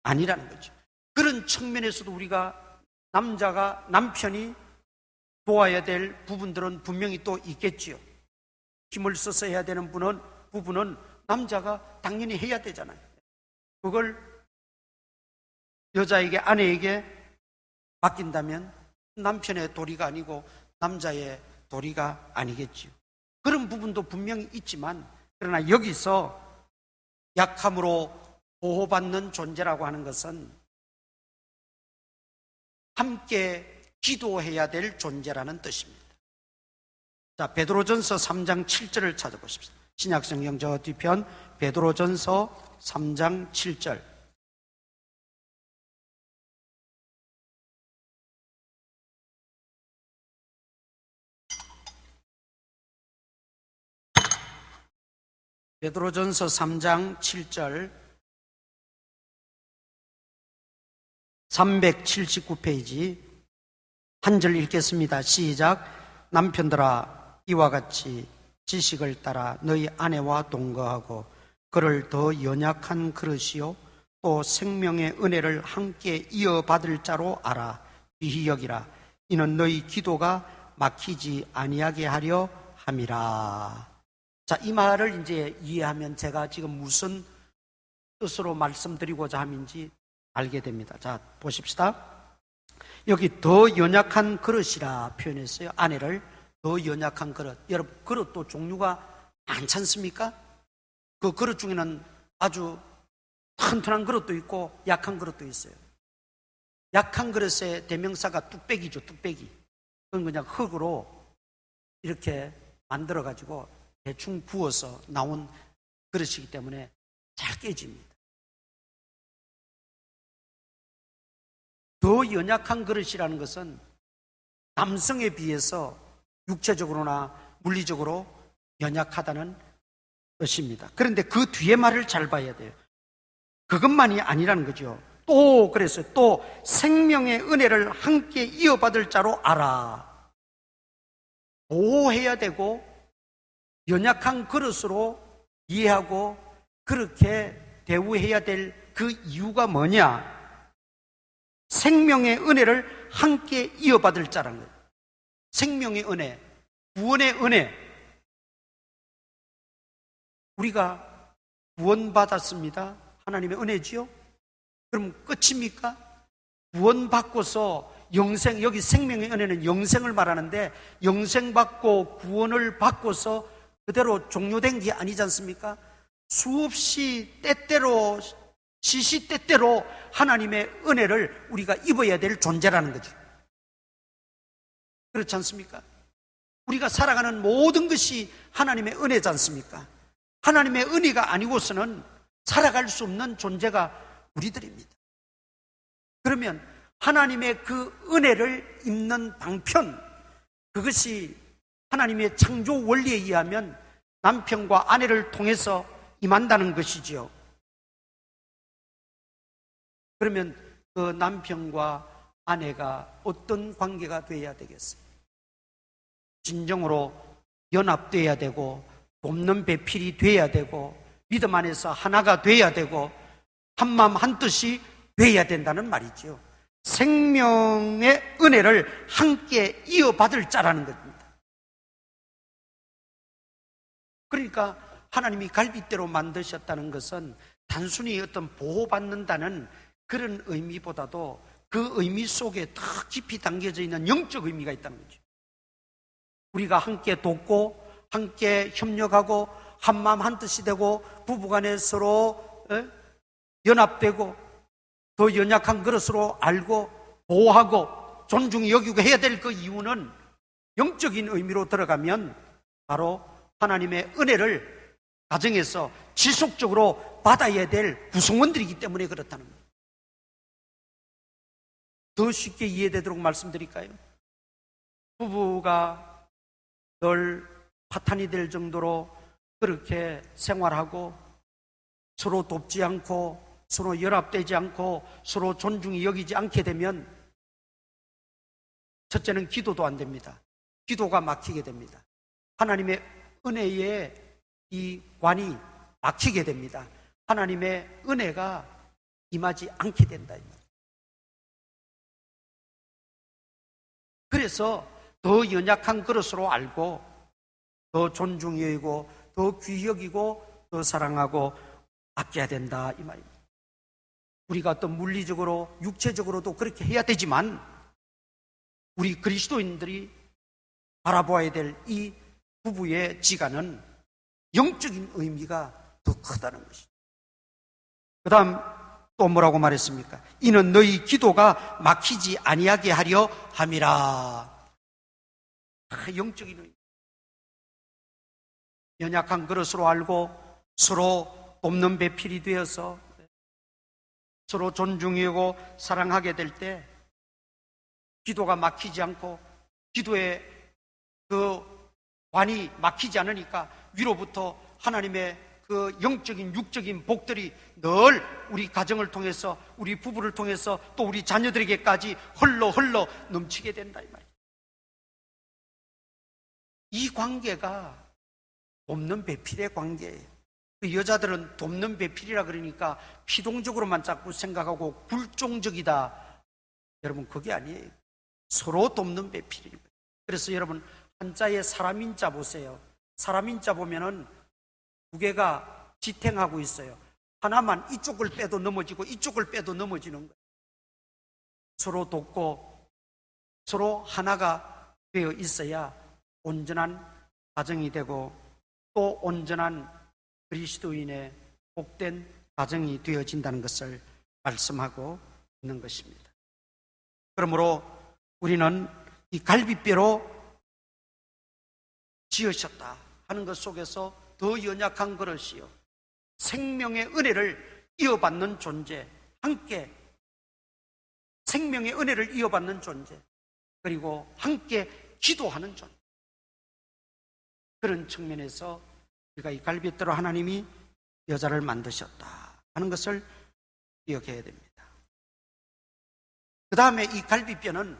아니라는 거죠. 그런 측면에서도 우리가 남편이 도와야 될 부분들은 분명히 또 있겠지요. 힘을 써서 해야 되는 부분은 남자가 당연히 해야 되잖아요. 그걸 여자에게, 아내에게 맡긴다면 남편의 도리가 아니고 남자의 도리가 아니겠지요. 그런 부분도 분명히 있지만, 그러나 여기서 약함으로 보호받는 존재라고 하는 것은 함께 기도해야 될 존재라는 뜻입니다. 자, 베드로전서 3장 7절을 찾아보십시오. 신약성경 저 뒤편 베드로전서 3장 7절. 베드로전서 3장 7절 379페이지 한 절 읽겠습니다. 시작. 남편들아, 이와 같이 지식을 따라 너희 아내와 동거하고 그를 더 연약한 그릇이요 또 생명의 은혜를 함께 이어받을 자로 알아. 귀히 여기라. 이는 너희 기도가 막히지 아니하게 하려 함이라. 자, 이 말을 이제 이해하면 제가 지금 무슨 뜻으로 말씀드리고자 함인지 알게 됩니다. 자, 보십시다. 여기 더 연약한 그릇이라 표현했어요. 아내를 더 연약한 그릇. 여러분, 그릇도 종류가 많지 않습니까? 그 그릇 중에는 아주 튼튼한 그릇도 있고 약한 그릇도 있어요. 약한 그릇의 대명사가 뚝배기죠. 뚝배기. 그건 그냥 흙으로 이렇게 만들어가지고 대충 부어서 나온 그릇이기 때문에 잘 깨집니다. 더 연약한 그릇이라는 것은 남성에 비해서 육체적으로나 물리적으로 연약하다는 뜻입니다. 그런데 그 뒤에 말을 잘 봐야 돼요. 그것만이 아니라는 거죠. 또 그랬어요. 또 생명의 은혜를 함께 이어받을 자로 알아. 보호해야 되고 연약한 그릇으로 이해하고 그렇게 대우해야 될 그 이유가 뭐냐? 생명의 은혜를 함께 이어받을 자라는 거예요. 생명의 은혜, 구원의 은혜, 우리가 구원받았습니다. 하나님의 은혜지요? 그럼 끝입니까? 구원받고서 영생, 여기 생명의 은혜는 영생을 말하는데 영생받고 구원을 받고서 그대로 종료된 게 아니지 않습니까? 수없이 때때로 시시때때로 하나님의 은혜를 우리가 입어야 될 존재라는 거죠. 그렇지 않습니까? 우리가 살아가는 모든 것이 하나님의 은혜지 않습니까? 하나님의 은혜가 아니고서는 살아갈 수 없는 존재가 우리들입니다. 그러면 하나님의 그 은혜를 입는 방편, 그것이 하나님의 창조 원리에 의하면 남편과 아내를 통해서 임한다는 것이지요. 그러면 그 남편과 아내가 어떤 관계가 되어야 되겠어요? 진정으로 연합되어야 되고 돕는 배필이 되어야 되고 믿음 안에서 하나가 되어야 되고 한마음 한뜻이 되어야 된다는 말이죠. 생명의 은혜를 함께 이어받을 자라는 겁니다. 그러니까 하나님이 갈빗대로 만드셨다는 것은 단순히 어떤 보호받는다는 그런 의미보다도 그 의미 속에 더 깊이 담겨져 있는 영적 의미가 있다는 거죠. 우리가 함께 돕고 함께 협력하고 한마음 한뜻이 되고 부부간에 서로 연합되고 더 연약한 그릇으로 알고 보호하고 존중히 여기고 해야 될 그 이유는 영적인 의미로 들어가면 바로 하나님의 은혜를 가정에서 지속적으로 받아야 될 구성원들이기 때문에 그렇다는 거예요. 더 쉽게 이해되도록 말씀드릴까요? 부부가 늘 파탄이 될 정도로 그렇게 생활하고 서로 돕지 않고 서로 연합되지 않고 서로 존중히 여기지 않게 되면 첫째는 기도도 안 됩니다. 기도가 막히게 됩니다. 하나님의 은혜의 이 관이 막히게 됩니다. 하나님의 은혜가 임하지 않게 된다. 그래서 더 연약한 그릇으로 알고 더 존중히 여기고 더 귀히 여기고 더 사랑하고 아껴야 된다 이 말입니다. 우리가 어떤 물리적으로 육체적으로도 그렇게 해야 되지만 우리 그리스도인들이 바라보아야 될 이 부부의 지간은 영적인 의미가 더 크다는 것이죠. 그 다음 또 뭐라고 말했습니까? 이는 너희 기도가 막히지 아니하게 하려 함이라. 영적인 의미. 연약한 그릇으로 알고 서로 돕는 배필이 되어서 서로 존중하고 사랑하게 될 때 기도가 막히지 않고 기도의 그 관이 막히지 않으니까 위로부터 하나님의 그 영적인 육적인 복들이 늘 우리 가정을 통해서 우리 부부를 통해서 또 우리 자녀들에게까지 흘러 넘치게 된다 이 말이에요. 이 관계가 돕는 배필의 관계예요. 그 여자들은 돕는 배필이라 그러니까 피동적으로만 자꾸 생각하고 굴종적이다. 여러분 그게 아니에요. 서로 돕는 배필입니다. 그래서 여러분 한자의 사람인자 보세요. 사람인자 보면은 두 개가 지탱하고 있어요. 하나만 이쪽을 빼도 넘어지고 이쪽을 빼도 넘어지는 거예요. 서로 돕고 서로 하나가 되어 있어야 온전한 가정이 되고 또 온전한 그리스도인의 복된 가정이 되어진다는 것을 말씀하고 있는 것입니다. 그러므로 우리는 이 갈빗뼈로 지으셨다 하는 것 속에서 더 연약한 그릇이요 생명의 은혜를 이어받는 존재, 함께 생명의 은혜를 이어받는 존재, 그리고 함께 기도하는 존재, 그런 측면에서 우리가 이 갈빗대로 하나님이 여자를 만드셨다 하는 것을 기억해야 됩니다. 그 다음에 이 갈빗뼈는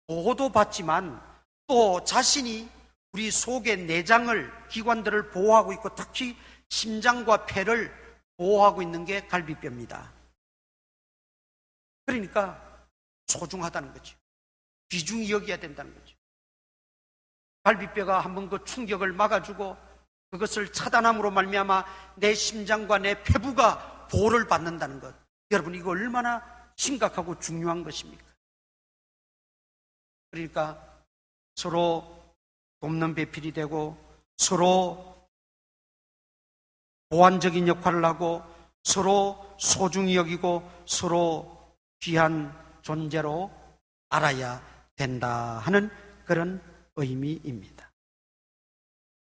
보호도 받지만 또 자신이 우리 속의 내장을, 기관들을 보호하고 있고 특히 심장과 폐를 보호하고 있는 게 갈빗뼈입니다. 그러니까 소중하다는 거죠. 귀중히 여겨야 된다는 거죠. 갈비뼈가 한번 그 충격을 막아주고 그것을 차단함으로 말미암아 내 심장과 내 폐부가 보호를 받는다는 것. 여러분, 이거 얼마나 심각하고 중요한 것입니까? 그러니까 서로 돕는 배필이 되고 서로 보완적인 역할을 하고 서로 소중히 여기고 서로 귀한 존재로 알아야 된다 하는 그런 의미입니다.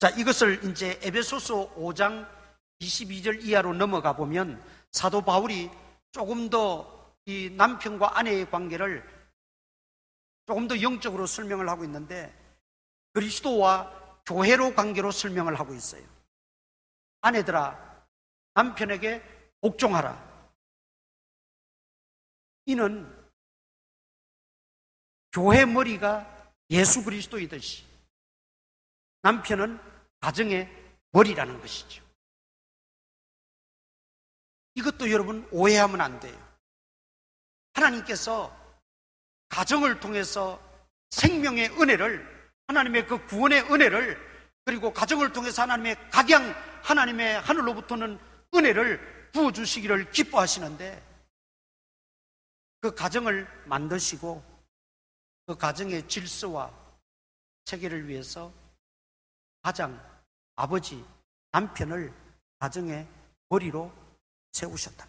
자, 이것을 이제 에베소서 5장 22절 이하로 넘어가 보면 사도 바울이 조금 더 이 남편과 아내의 관계를 조금 더 영적으로 설명을 하고 있는데 그리스도와 교회로 관계로 설명을 하고 있어요. 아내들아, 남편에게 복종하라. 이는 교회 머리가 예수 그리스도이듯이 남편은 가정의 머리라는 것이죠. 이것도 여러분 오해하면 안 돼요. 하나님께서 가정을 통해서 생명의 은혜를, 하나님의 그 구원의 은혜를, 그리고 가정을 통해서 하나님의 각양, 하나님의 하늘로부터는 은혜를 부어주시기를 기뻐하시는데 그 가정을 만드시고 그 가정의 질서와 체계를 위해서 가장, 아버지, 남편을 가정의 머리로 세우셨다.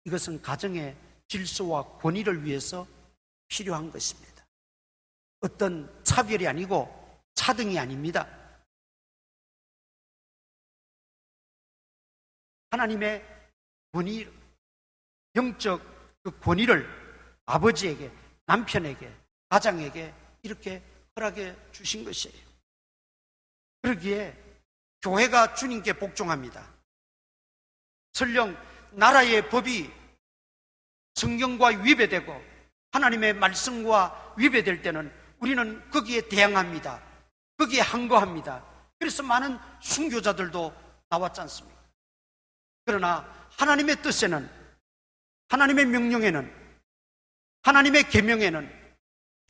이것은 가정의 질서와 권위를 위해서 필요한 것입니다. 어떤 차별이 아니고 차등이 아닙니다. 하나님의 권위, 영적 그 권위를 아버지에게, 남편에게, 가장에게 이렇게 허락해 주신 것이에요. 그러기에 교회가 주님께 복종합니다. 설령 나라의 법이 성경과 위배되고 하나님의 말씀과 위배될 때는 우리는 거기에 대항합니다. 거기에 항거합니다. 그래서 많은 순교자들도 나왔지 않습니까? 그러나 하나님의 뜻에는, 하나님의 명령에는, 하나님의 계명에는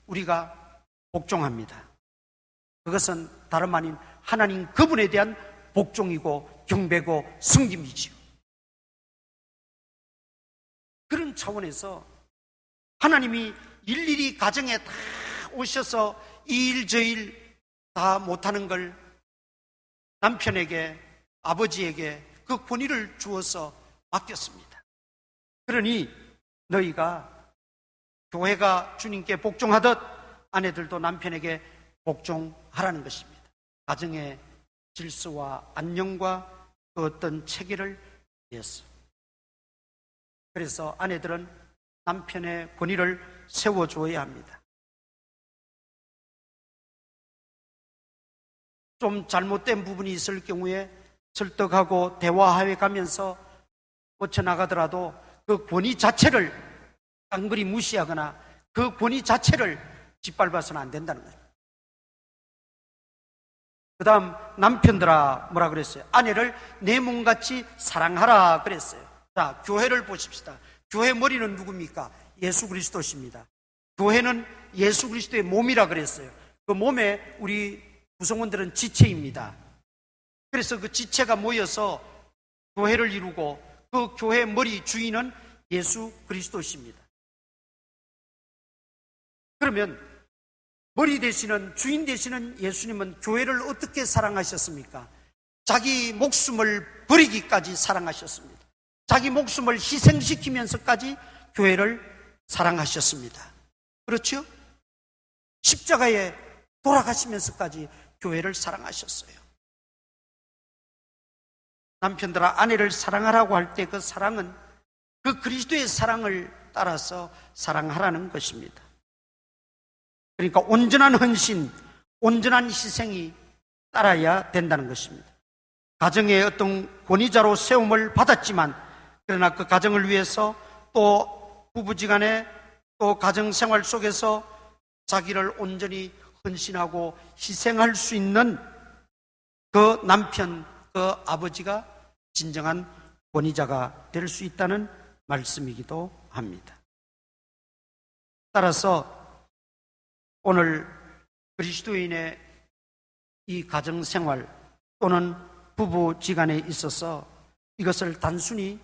우리가 복종합니다. 그것은 다름 아닌 하나님 그분에 대한 복종이고 경배고 섬김이지요. 그런 차원에서 하나님이 일일이 가정에 다 오셔서 이 일 저 일 다 못하는 걸 남편에게, 아버지에게 그 권위를 주어서 맡겼습니다. 그러니 너희가 교회가 주님께 복종하듯 아내들도 남편에게 복종하라는 것입니다. 가정의 질서와 안녕과 그 어떤 체계를 위해서. 그래서 아내들은 남편의 권위를 세워줘야 합니다. 좀 잘못된 부분이 있을 경우에 설득하고 대화하에 가면서 고쳐나가더라도 그 권위 자체를 깡그리 무시하거나 그 권위 자체를 짓밟아서는 안 된다는 거예요. 그 다음 남편들아 뭐라 그랬어요? 아내를 내 몸같이 사랑하라 그랬어요. 자, 교회를 보십시다. 교회 머리는 누굽니까? 예수 그리스도십니다. 교회는 예수 그리스도의 몸이라 그랬어요. 그 몸에 우리 구성원들은 지체입니다. 그래서 그 지체가 모여서 교회를 이루고 그 교회 머리 주인은 예수 그리스도십니다. 그러면 머리 되시는, 주인 되시는 예수님은 교회를 어떻게 사랑하셨습니까? 자기 목숨을 버리기까지 사랑하셨습니다. 자기 목숨을 희생시키면서까지 교회를 사랑하셨습니다. 그렇죠? 십자가에 돌아가시면서까지 교회를 사랑하셨어요. 남편들아 아내를 사랑하라고 할 때 그 사랑은 그 그리스도의 사랑을 따라서 사랑하라는 것입니다. 그러니까 온전한 헌신, 온전한 희생이 따라야 된다는 것입니다. 가정의 어떤 권위자로 세움을 받았지만 그러나 그 가정을 위해서 또 부부지간에 또 가정생활 속에서 자기를 온전히 헌신하고 희생할 수 있는 그 남편, 그 아버지가 진정한 권위자가 될 수 있다는 말씀이기도 합니다. 따라서 오늘 그리스도인의 이 가정생활 또는 부부지간에 있어서 이것을 단순히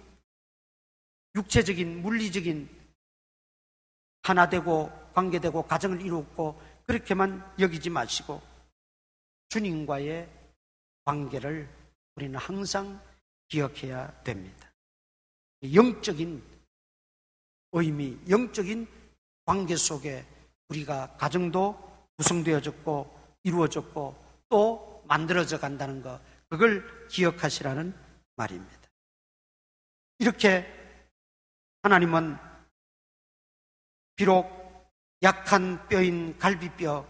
육체적인 물리적인 하나되고 관계되고 가정을 이루고 그렇게만 여기지 마시고 주님과의 관계를 우리는 항상 기억해야 됩니다. 영적인 의미, 영적인 관계 속에 우리가 가정도 구성되어졌고 이루어졌고 또 만들어져 간다는 것, 그걸 기억하시라는 말입니다. 이렇게 하나님은 비록 약한 뼈인 갈비뼈,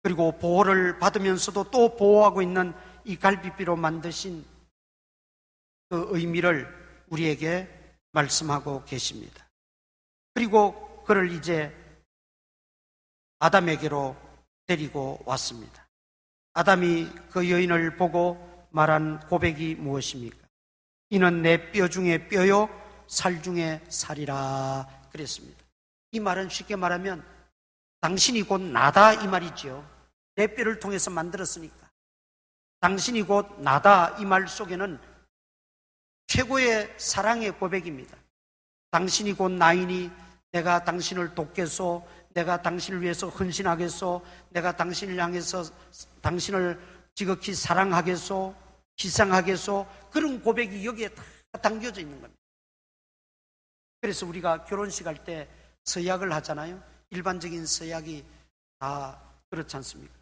그리고 보호를 받으면서도 또 보호하고 있는 이 갈비뼈로 만드신 그 의미를 우리에게 말씀하고 계십니다. 그리고 그를 이제 아담에게로 데리고 왔습니다. 아담이 그 여인을 보고 말한 고백이 무엇입니까? 이는 내 뼈 중에 뼈요 살 중에 살이라 그랬습니다. 이 말은 쉽게 말하면 당신이 곧 나다 이 말이죠. 내 뼈를 통해서 만들었으니까 당신이 곧 나다 이 말 속에는 최고의 사랑의 고백입니다. 당신이 곧 나이니 내가 당신을 돕겠소, 내가 당신을 위해서 헌신하겠소, 내가 당신을 향해서 당신을 지극히 사랑하겠소, 희생하겠소, 그런 고백이 여기에 다 담겨져 있는 겁니다. 그래서 우리가 결혼식 할 때 서약을 하잖아요. 일반적인 서약이 다 그렇지 않습니까?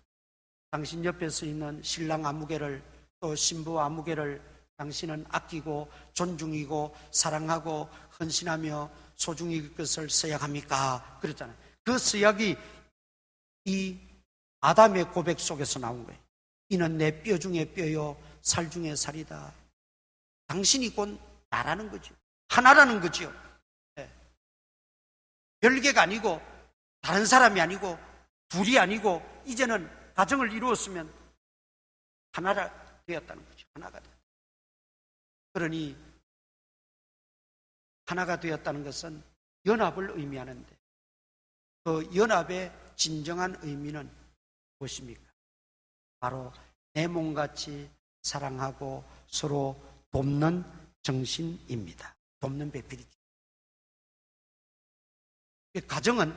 당신 옆에 서 있는 신랑 아무개를 또 신부 아무개를 당신은 아끼고 존중이고 사랑하고 헌신하며 소중히 그 것을 서약합니까? 그랬잖아요. 그 서약이 이 아담의 고백 속에서 나온 거예요. 이는 내 뼈 중에 뼈요 살 중에 살이다. 당신이 곧 나라는 거죠. 하나라는 거죠. 네. 별개가 아니고 다른 사람이 아니고 둘이 아니고 이제는 가정을 이루었으면 하나가 되었다는 거죠. 하나가 되었다. 그러니 하나가 되었다는 것은 연합을 의미하는데 그 연합의 진정한 의미는 무엇입니까? 바로 내 몸같이 사랑하고 서로 돕는 정신입니다. 돕는 배필이죠. 가정은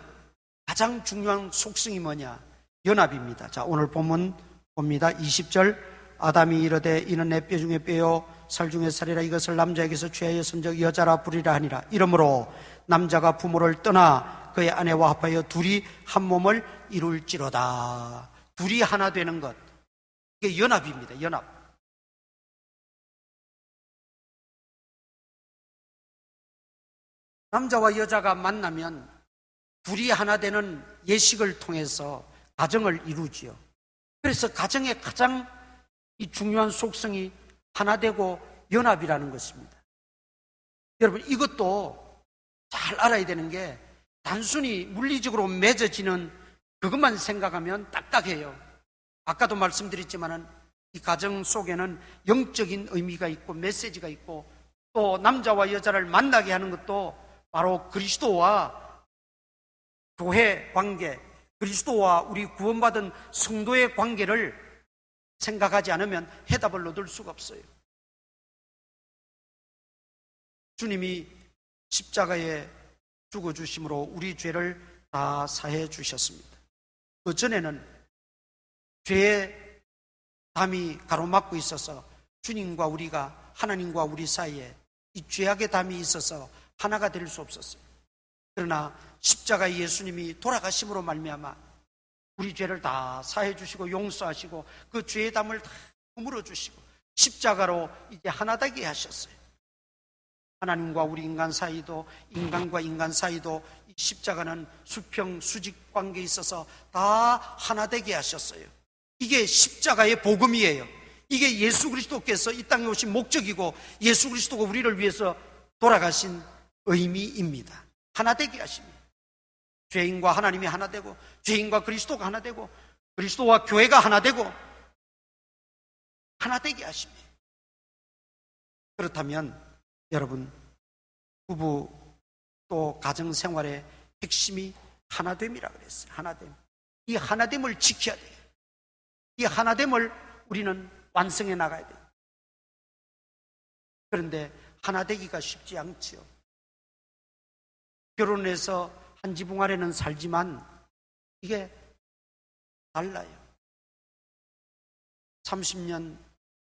가장 중요한 속성이 뭐냐? 연합입니다. 자, 오늘 본문 봅니다. 20절 아담이 이르되 이는 내 뼈 중에 뼈요 살 중에 살이라 이것을 남자에게서 취하여 선적 여자라 부리라 하니라. 이러므로 남자가 부모를 떠나 그의 아내와 합하여 둘이 한 몸을 이룰지로다. 둘이 하나 되는 것, 이게 연합입니다. 연합. 남자와 여자가 만나면 둘이 하나 되는 예식을 통해서 가정을 이루지요. 그래서 가정의 가장 이 중요한 속성이 하나 되고 연합이라는 것입니다. 여러분, 이것도 잘 알아야 되는 게 단순히 물리적으로 맺어지는 그것만 생각하면 딱딱해요. 아까도 말씀드렸지만은 이 가정 속에는 영적인 의미가 있고 메시지가 있고 또 남자와 여자를 만나게 하는 것도 바로 그리스도와 교회 관계, 그리스도와 우리 구원받은 성도의 관계를 생각하지 않으면 해답을 얻을 수가 없어요. 주님이 십자가에 죽어주심으로 우리 죄를 다 사해 주셨습니다. 그 전에는 죄의 담이 가로막고 있어서 주님과 우리가, 하나님과 우리 사이에 이 죄악의 담이 있어서 하나가 될 수 없었어요. 그러나 십자가의 예수님이 돌아가심으로 말미암아 우리 죄를 다 사해 주시고 용서하시고 그 죄의 담을 다 허물어 주시고 십자가로 이제 하나 되게 하셨어요. 하나님과 우리 인간 사이도, 인간과 인간 사이도 이 십자가는 수평 수직 관계에 있어서 다 하나 되게 하셨어요. 이게 십자가의 복음이에요. 이게 예수 그리스도께서 이 땅에 오신 목적이고 예수 그리스도가 우리를 위해서 돌아가신 의미입니다. 하나 되게 하십니다. 죄인과 하나님이 하나 되고 죄인과 그리스도가 하나 되고 그리스도와 교회가 하나 되고 하나 되게 하십니다. 그렇다면 여러분, 부부 또 가정생활의 핵심이 하나됨이라고 그랬어요. 하나됨. 이 하나됨을 지켜야 돼요. 이 하나됨을 우리는 완성해 나가야 돼요. 그런데 하나 되기가 쉽지 않지요. 결혼해서 한 지붕 아래는 살지만 이게 달라요.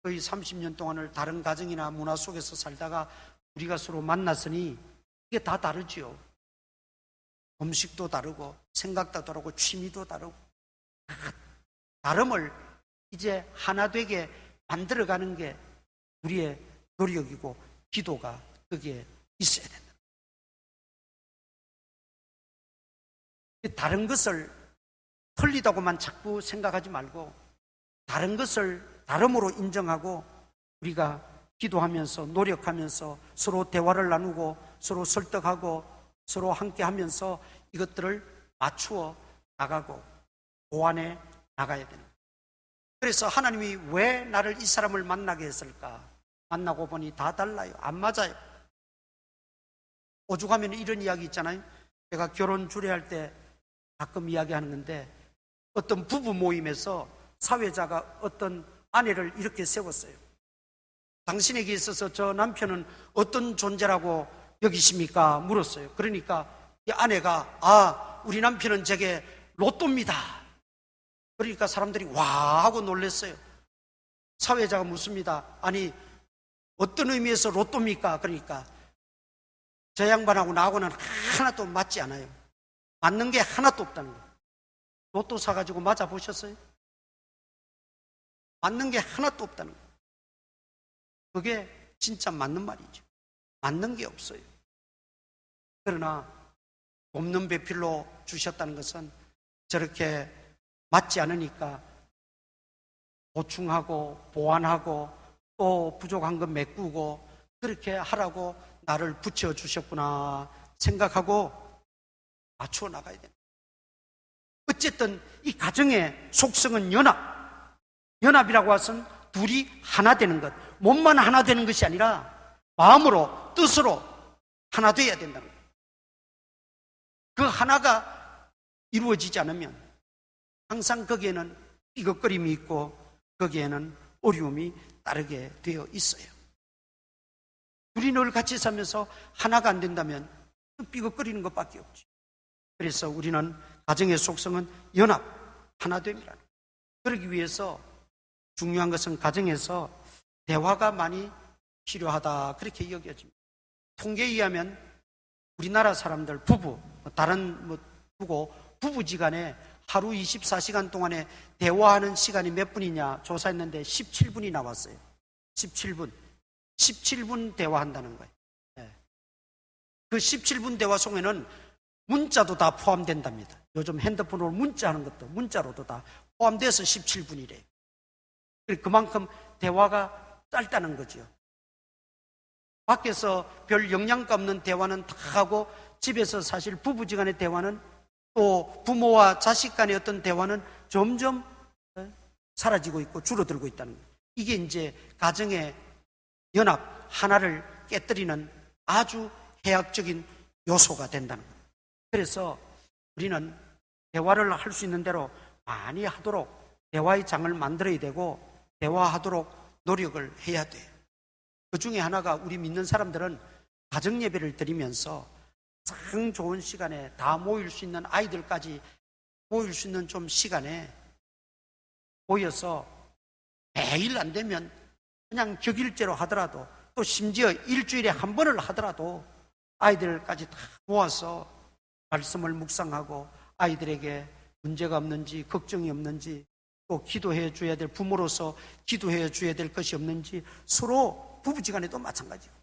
거의 30년 동안을 다른 가정이나 문화 속에서 살다가 우리가 서로 만났으니 이게 다 다르지요. 음식도 다르고 생각도 다르고 취미도 다르고 다름을 이제 하나 되게 만들어가는 게 우리의 노력이고 기도가 거기에 있어야 된다. 다른 것을 틀리다고만 자꾸 생각하지 말고 다른 것을 다름으로 인정하고 우리가 기도하면서 노력하면서 서로 대화를 나누고 서로 설득하고 서로 함께 하면서 이것들을 맞추어 나가고 보완해 나가야 됩니다. 그래서 하나님이 왜 나를 이 사람을 만나게 했을까? 만나고 보니 다 달라요. 안 맞아요. 오죽하면 이런 이야기 있잖아요. 제가 결혼 주례할 때 가끔 이야기하는 건데 어떤 부부 모임에서 사회자가 어떤 아내를 이렇게 세웠어요. 당신에게 있어서 저 남편은 어떤 존재라고 여기십니까? 물었어요. 그러니까 이 아내가 우리 남편은 제게 로또입니다. 그러니까 사람들이 와 하고 놀랐어요. 사회자가 묻습니다. 아니 어떤 의미에서 로또입니까? 그러니까 저 양반하고 나하고는 하나도 맞지 않아요. 맞는 게 하나도 없다는 거예요. 로또 사가지고 맞아보셨어요? 맞는 게 하나도 없다는 거예요. 그게 진짜 맞는 말이죠. 맞는 게 없어요. 그러나 없는 배필로 주셨다는 것은 저렇게 맞지 않으니까 보충하고 보완하고 또 부족한 건 메꾸고 그렇게 하라고 나를 붙여주셨구나 생각하고 맞추어 나가야 됩니다. 어쨌든 이 가정의 속성은 연합이라고 해서는 둘이 하나 되는 것, 몸만 하나 되는 것이 아니라 마음으로 뜻으로 하나 되어야 된다는 거예요. 그 하나가 이루어지지 않으면 항상 거기에는 삐걱거림이 있고 거기에는 어려움이 따르게 되어 있어요. 둘이 늘 같이 살면서 하나가 안 된다면 삐걱거리는 것밖에 없지. 그래서 우리는 가정의 속성은 연합, 하나됨이라는 거예요. 그러기 위해서 중요한 것은 가정에서 대화가 많이 필요하다 그렇게 여겨집니다. 통계에 의하면 우리나라 사람들 부부, 다른 두고 부부지간에 하루 24시간 동안에 대화하는 시간이 몇 분이냐 조사했는데 17분이 나왔어요. 17분 대화한다는 거예요. 그 17분 대화 속에는 문자도 다 포함된답니다. 요즘 핸드폰으로 문자하는 것도 문자로도 다 포함돼서 17분이래요. 그만큼 대화가 짧다는 거죠. 밖에서 별 영양가 없는 대화는 다 하고 집에서 사실 부부지간의 대화는 또 부모와 자식 간의 어떤 대화는 점점 사라지고 있고 줄어들고 있다는 거예요. 이게 이제 가정의 연합 하나를 깨뜨리는 아주 해악적인 요소가 된다는 거예요. 그래서 우리는 대화를 할 수 있는 대로 많이 하도록 대화의 장을 만들어야 되고 대화하도록 노력을 해야 돼요. 그 중에 하나가 우리 믿는 사람들은 가정 예배를 드리면서 참 좋은 시간에 다 모일 수 있는 아이들까지 모일 수 있는 좀 시간에 모여서 매일 안 되면 그냥 격일제로 하더라도 또 심지어 일주일에 한 번을 하더라도 아이들까지 다 모아서 말씀을 묵상하고 아이들에게 문제가 없는지 걱정이 없는지 또 기도해 줘야 될 부모로서 기도해 줘야 될 것이 없는지 서로 부부지간에도 마찬가지고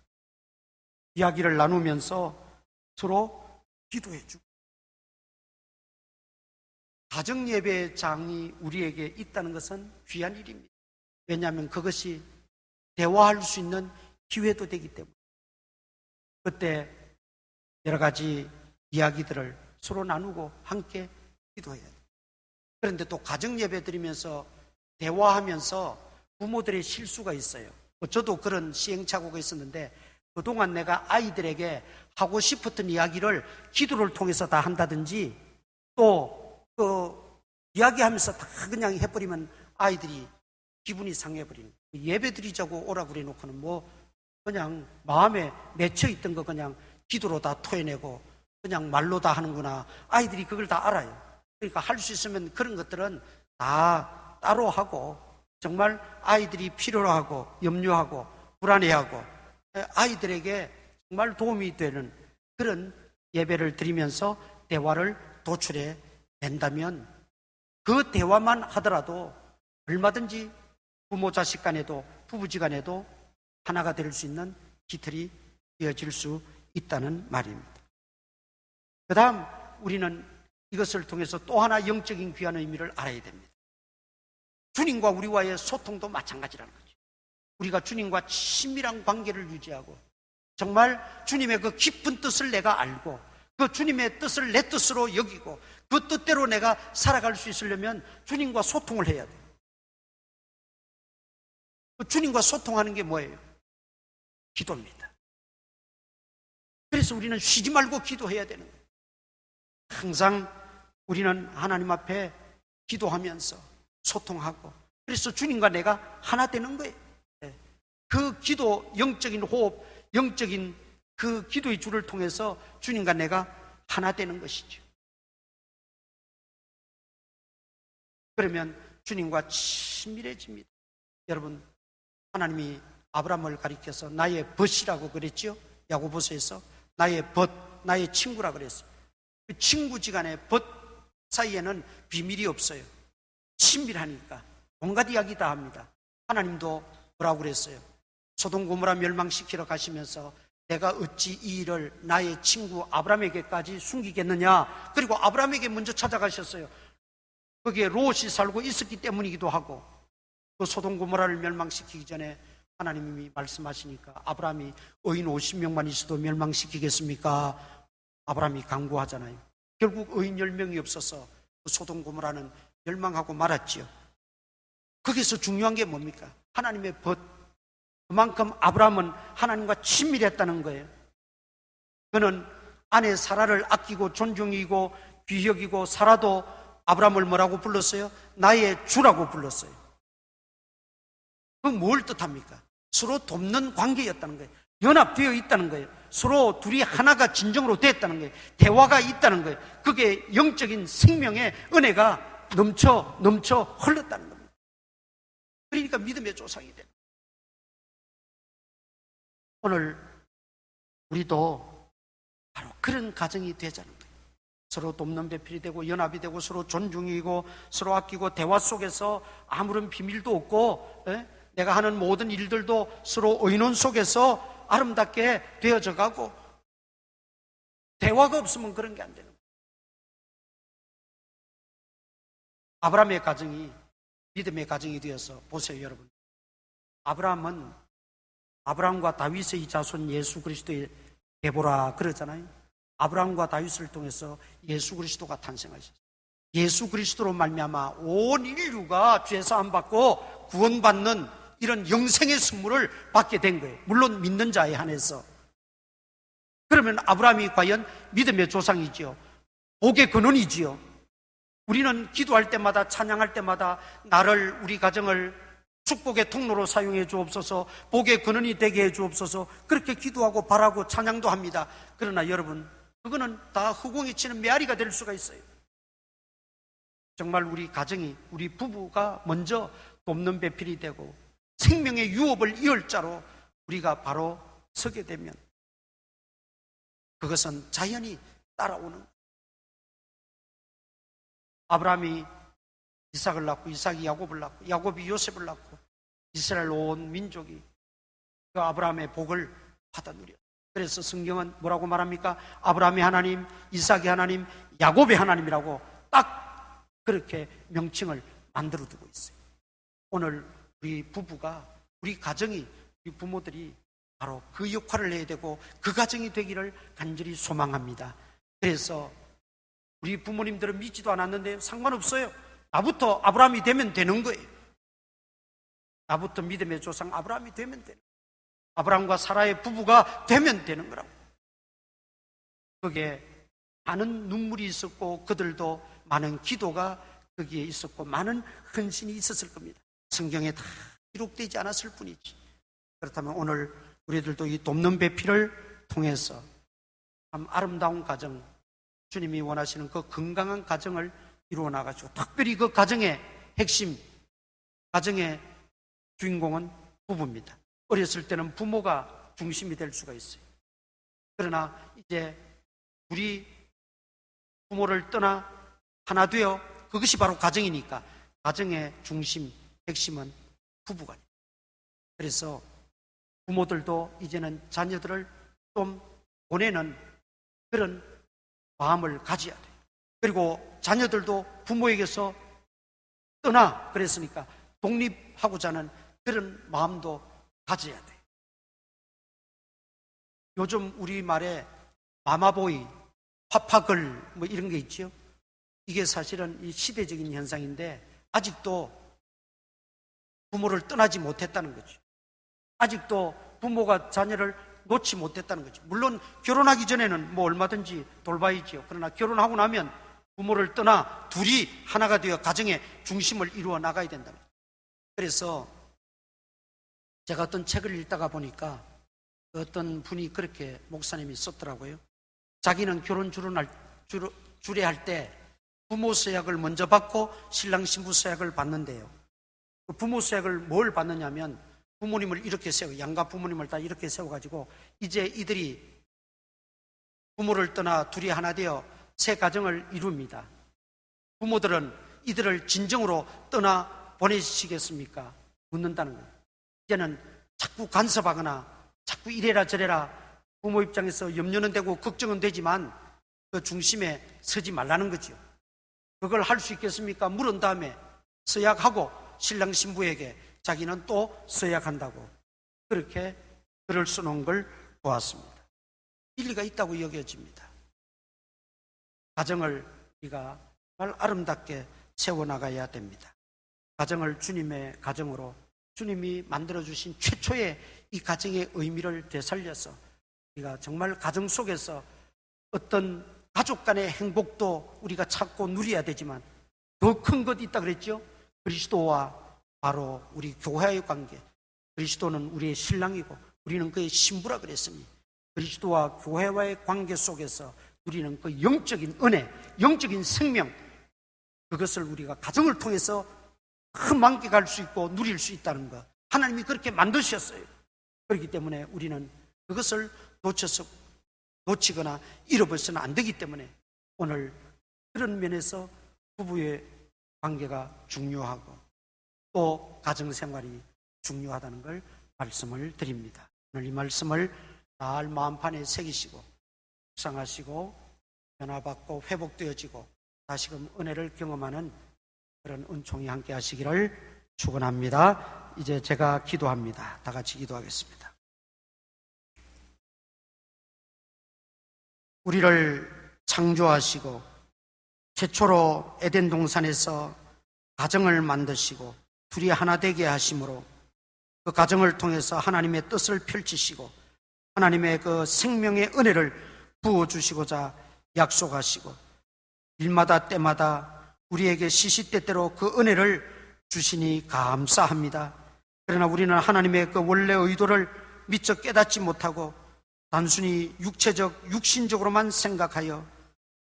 이야기를 나누면서 서로 기도해 주고 가정예배장이 우리에게 있다는 것은 귀한 일입니다. 왜냐하면 그것이 대화할 수 있는 기회도 되기 때문에 그때 여러 가지 이야기들을 서로 나누고 함께 기도해야 돼요. 그런데 또 가정예배 드리면서 대화하면서 부모들의 실수가 있어요. 저도 그런 시행착오가 있었는데 그동안 내가 아이들에게 하고 싶었던 이야기를 기도를 통해서 다 한다든지 또 그 이야기하면서 다 그냥 해버리면 아이들이 기분이 상해버리는 거예요. 예배 드리자고 오라 그래 놓고는 뭐 그냥 마음에 맺혀 있던 거 그냥 기도로 다 토해내고 그냥 말로 다 하는구나. 아이들이 그걸 다 알아요. 그러니까 할 수 있으면 그런 것들은 다 따로 하고, 정말 아이들이 필요로 하고 염려하고 불안해하고 아이들에게 정말 도움이 되는 그런 예배를 드리면서 대화를 도출해 낸다면, 그 대화만 하더라도 얼마든지 부모 자식 간에도 부부지간에도 하나가 될 수 있는 깃털이 되어질 수 있다는 말입니다. 그 다음 우리는 이것을 통해서 또 하나 영적인 귀한 의미를 알아야 됩니다. 주님과 우리와의 소통도 마찬가지라는 거죠. 우리가 주님과 친밀한 관계를 유지하고 정말 주님의 그 깊은 뜻을 내가 알고 그 주님의 뜻을 내 뜻으로 여기고 그 뜻대로 내가 살아갈 수 있으려면 주님과 소통을 해야 돼요. 주님과 소통하는 게 뭐예요? 기도입니다. 그래서 우리는 쉬지 말고 기도해야 되는 거예요. 항상 우리는 하나님 앞에 기도하면서 소통하고, 그래서 주님과 내가 하나 되는 거예요. 그 기도, 영적인 호흡, 영적인 그 기도의 줄을 통해서 주님과 내가 하나 되는 것이죠. 그러면 주님과 친밀해집니다. 여러분, 하나님이 아브라함을 가리켜서 나의 벗이라고 그랬죠. 야고보서에서 나의 벗, 나의 친구라 그랬어요. 그 친구지간의 벗 사이에는 비밀이 없어요. 친밀하니까 온갖 이야기 다 합니다. 하나님도 뭐라고 그랬어요? 소돔 고모라 멸망시키러 가시면서 내가 어찌 이 일을 나의 친구 아브라함에게까지 숨기겠느냐. 그리고 아브라함에게 먼저 찾아가셨어요. 거기에 롯이 살고 있었기 때문이기도 하고, 그 소돔 고모라를 멸망시키기 전에 하나님이 말씀하시니까 아브라함이 의인 50명만 있어도 멸망시키겠습니까? 아브라함이 강구하잖아요. 결국 의인 10명이 없어서 그 소돔 고모라는 멸망하고 말았지요. 거기서 중요한 게 뭡니까? 하나님의 벗. 그만큼 아브라함은 하나님과 친밀했다는 거예요. 그는 아내 사라를 아끼고 존중이고 귀여기고, 사라도 아브라함을 뭐라고 불렀어요? 나의 주라고 불렀어요. 그건 뭘 뜻합니까? 서로 돕는 관계였다는 거예요. 연합되어 있다는 거예요. 서로 둘이 하나가 진정으로 됐다는 거예요. 대화가 있다는 거예요. 그게 영적인 생명의 은혜가 넘쳐 흘렀다는 겁니다. 그러니까 믿음의 조상이 됩니다. 오늘 우리도 바로 그런 가정이 되자는 거예요. 서로 돕는 배필이 되고 연합이 되고 서로 존중이고 서로 아끼고, 대화 속에서 아무런 비밀도 없고 내가 하는 모든 일들도 서로 의논 속에서 아름답게 되어져 가고, 대화가 없으면 그런 게 안 되는 거예요. 아브라함의 가정이 믿음의 가정이 되어서 보세요. 여러분, 아브라함과 다윗의 자손 예수 그리스도의 계보라 그러잖아요. 아브라함과 다윗을 통해서 예수 그리스도가 탄생하셨어요. 예수 그리스도로 말미암아 온 인류가 죄 사함 받고 구원받는 이런 영생의 선물을 받게 된 거예요. 물론 믿는 자에 한해서. 그러면 아브라함이 과연 믿음의 조상이지요. 복의 근원이지요. 우리는 기도할 때마다, 찬양할 때마다 나를, 우리 가정을 축복의 통로로 사용해 주옵소서, 복의 근원이 되게 해 주옵소서, 그렇게 기도하고 바라고 찬양도 합니다. 그러나 여러분, 그거는 다 허공에 치는 메아리가 될 수가 있어요. 정말 우리 가정이, 우리 부부가 먼저 돕는 배필이 되고 생명의 유업을 이을 자로 우리가 바로 서게 되면 그것은 자연히 따라오는 거예요. 아브라함이 이삭을 낳고, 이삭이 야곱을 낳고, 야곱이 요셉을 낳고, 이스라엘 온 민족이 그 아브라함의 복을 받아 누려. 그래서 성경은 뭐라고 말합니까? 아브라함의 하나님, 이삭의 하나님, 야곱의 하나님이라고 딱 그렇게 명칭을 만들어 두고 있어요. 오늘 우리 부부가, 우리 가정이, 우리 부모들이 바로 그 역할을 해야 되고 그 가정이 되기를 간절히 소망합니다. 그래서 우리 부모님들은 믿지도 않았는데 상관없어요. 나부터 아브라함이 되면 되는 거예요. 나부터 믿음의 조상 아브라함이 되면 되는 거예요. 아브라함과 사라의 부부가 되면 되는 거라고. 그게 많은 눈물이 있었고 그들도 많은 기도가 거기에 있었고 많은 헌신이 있었을 겁니다. 성경에 다 기록되지 않았을 뿐이지. 그렇다면 오늘 우리들도 이 돕는 배필을 통해서 참 아름다운 가정, 주님이 원하시는 그 건강한 가정을 이루어 나가시고, 특별히 그 가정의 핵심, 가정의 주인공은 부부입니다. 어렸을 때는 부모가 중심이 될 수가 있어요. 그러나 이제 우리 부모를 떠나 하나 되어, 그것이 바로 가정이니까 가정의 중심, 핵심은 부부가 돼요. 그래서 부모들도 이제는 자녀들을 좀 보내는 그런 마음을 가져야 돼요. 그리고 자녀들도 부모에게서 떠나 그랬으니까 독립하고자 하는 그런 마음도 가져야 돼요. 요즘 우리말에 마마보이, 파파걸 뭐 이런 게 있죠. 이게 사실은 이 시대적인 현상인데 아직도 부모를 떠나지 못했다는 거죠. 아직도 부모가 자녀를 놓지 못했다는 거죠. 물론 결혼하기 전에는 뭐 얼마든지 돌봐야지요. 그러나 결혼하고 나면 부모를 떠나 둘이 하나가 되어 가정의 중심을 이루어 나가야 된다. 그래서 제가 어떤 책을 읽다가 보니까 어떤 분이 그렇게 목사님이 썼더라고요. 자기는 결혼 주례할 때 부모 서약을 먼저 받고 신랑 신부 서약을 받는데요. 그 부모 서약을 뭘 받느냐면 부모님을 이렇게 양가 부모님을 다 이렇게 세워가지고 이제 이들이 부모를 떠나 둘이 하나 되어 새 가정을 이룹니다. 부모들은 이들을 진정으로 떠나 보내시겠습니까? 묻는다는 거예요. 이제는 자꾸 간섭하거나 자꾸 이래라 저래라 부모 입장에서 염려는 되고 걱정은 되지만 그 중심에 서지 말라는 거죠. 그걸 할 수 있겠습니까? 물은 다음에 서약하고 신랑 신부에게 자기는 또 서약한다고 그렇게 글을 써놓은 걸 보았습니다. 일리가 있다고 여겨집니다. 가정을 우리가 정말 아름답게 세워나가야 됩니다. 가정을 주님의 가정으로 주님이 만들어주신 최초의 이 가정의 의미를 되살려서 우리가 정말 가정 속에서 어떤 가족 간의 행복도 우리가 찾고 누려야 되지만 더 큰 것 있다 그랬죠? 그리스도와 바로 우리 교회의 관계. 그리스도는 우리의 신랑이고 우리는 그의 신부라 그랬으니 그리스도와 교회와의 관계 속에서 누리는 그 영적인 은혜, 영적인 생명, 그것을 우리가 가정을 통해서 만끽할 수 있고 누릴 수 있다는 것. 하나님이 그렇게 만드셨어요. 그렇기 때문에 우리는 그것을 놓치거나 잃어버려서는 안 되기 때문에 오늘 그런 면에서 부부의 관계가 중요하고 또 가정생활이 중요하다는 걸 말씀을 드립니다. 오늘 이 말씀을 잘 마음판에 새기시고 묵상하시고 변화받고 회복되어지고 다시금 은혜를 경험하는 그런 은총이 함께 하시기를 축원합니다. 이제 제가 기도합니다. 다 같이 기도하겠습니다. 우리를 창조하시고 최초로 에덴 동산에서 가정을 만드시고 둘이 하나 되게 하심으로 그 가정을 통해서 하나님의 뜻을 펼치시고 하나님의 그 생명의 은혜를 부어주시고자 약속하시고 일마다 때마다 우리에게 시시때때로 그 은혜를 주시니 감사합니다. 그러나 우리는 하나님의 그 원래 의도를 미처 깨닫지 못하고 단순히 육신적으로만 생각하여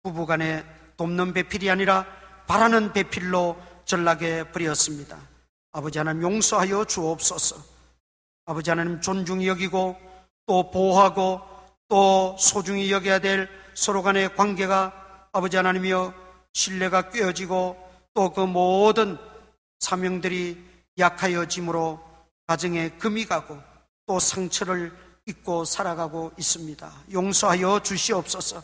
부부간에 돕는 배필이 아니라 바라는 배필로 전락해 버렸습니다. 아버지 하나님 용서하여 주옵소서. 아버지 하나님 존중히 여기고 또 보호하고 또 소중히 여겨야 될 서로 간의 관계가 아버지 하나님이여 신뢰가 깨어지고 또 그 모든 사명들이 약하여짐으로 가정에 금이 가고 또 상처를 입고 살아가고 있습니다. 용서하여 주시옵소서.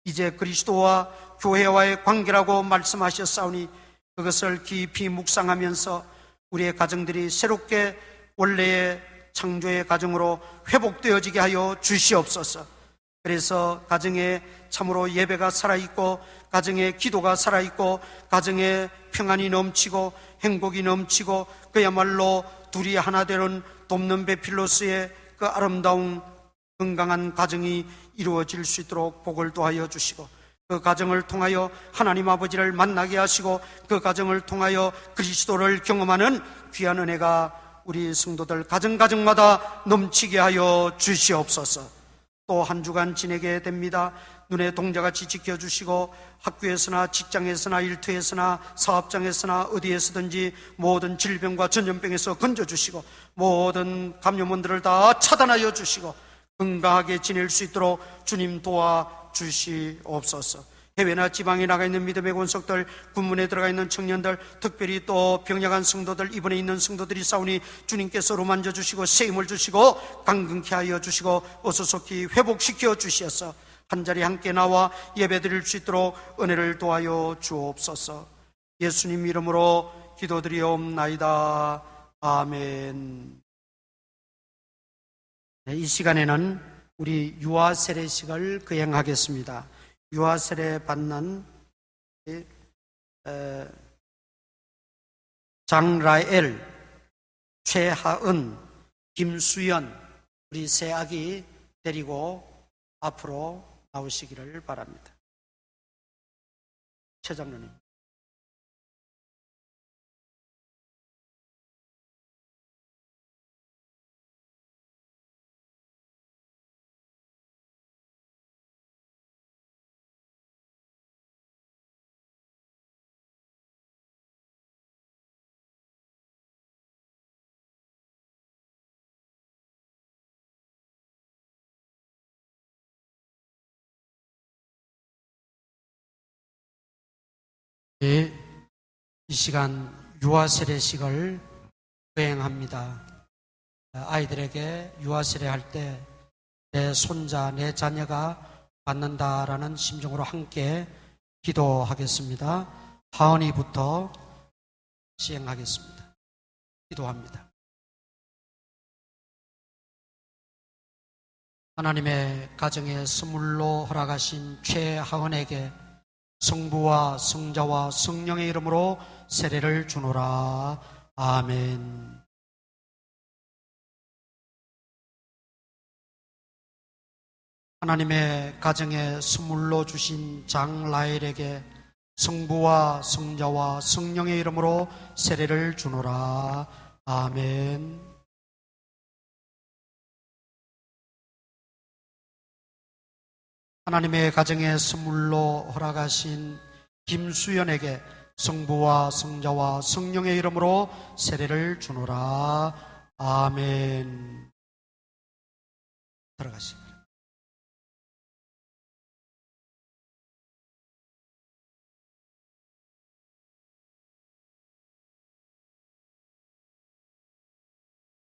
이제 그리스도와 교회와의 관계라고 말씀하셨사오니 그것을 깊이 묵상하면서 우리의 가정들이 새롭게 원래의 창조의 가정으로 회복되어지게 하여 주시옵소서. 그래서 가정에 참으로 예배가 살아있고 가정에 기도가 살아있고 가정에 평안이 넘치고 행복이 넘치고 그야말로 둘이 하나 되는 돕는 배필로서의 그 아름다운 건강한 가정이 이루어질 수 있도록 복을 도하여 주시고 그 가정을 통하여 하나님 아버지를 만나게 하시고 그 가정을 통하여 그리스도를 경험하는 귀한 은혜가 우리 성도들 가정마다 넘치게 하여 주시옵소서. 또 한 주간 지내게 됩니다. 눈의 동자같이 지켜주시고 학교에서나 직장에서나 일터에서나 사업장에서나 어디에서든지 모든 질병과 전염병에서 건져주시고 모든 감염원들을 다 차단하여 주시고 건강하게 지낼 수 있도록 주님 도와주시옵소서. 해외나 지방에 나가 있는 믿음의 권속들, 군문에 들어가 있는 청년들, 특별히 또 병약한 성도들, 입원해 있는 성도들이 싸우니 주님께서 로만져 주시고 세임을 주시고 강건케 하여 주시고 어수속히 회복시켜 주시어서 한자리 함께 나와 예배드릴 수 있도록 은혜를 도하여 주옵소서. 예수님 이름으로 기도드리옵나이다. 아멘. 네, 이 시간에는 우리 유아 세례식을 거행하겠습니다. 유아 세례 받는 장라엘, 최하은, 김수연 우리 세 아기 데리고 앞으로 나오시기를 바랍니다. 최 장로님. 이 시간 유아 세례식을 거행합니다. 아이들에게 유아 세례할 때 내 손자, 내 자녀가 받는다라는 심정으로 함께 기도하겠습니다. 하은이부터 시행하겠습니다. 기도합니다. 하나님의 가정의 선물로 허락하신 최하은에게 성부와 성자와 성령의 이름으로 세례를 주노라. 아멘. 하나님의 가정에 선물로 주신 장라엘에게 성부와 성자와 성령의 이름으로 세례를 주노라. 아멘. 하나님의 가정에 선물로 허락하신 김수연에게 성부와 성자와 성령의 이름으로 세례를 주노라. 아멘. 들어가십니다.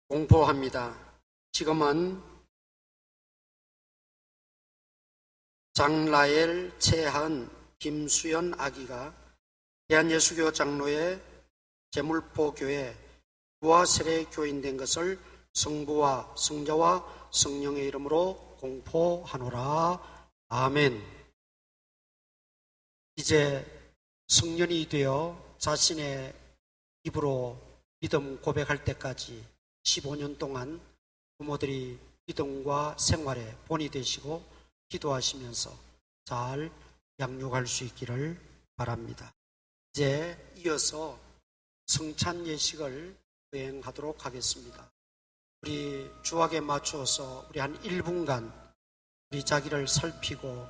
공포합니다. 지금은 장라엘, 최한, 김수연 아기가 대한예수교 장로의 제물포교회 유아세례 교인 된 것을 성부와 성자와 성령의 이름으로 공포하노라. 아멘. 이제 성년이 되어 자신의 입으로 믿음 고백할 때까지 15년 동안 부모들이 믿음과 생활에 본이 되시고 기도하시면서 잘 양육할 수 있기를 바랍니다. 이제 이어서 성찬 예식을 거행하도록 하겠습니다. 우리 주악에 맞추어서 우리 한 1분간 우리 자기를 살피고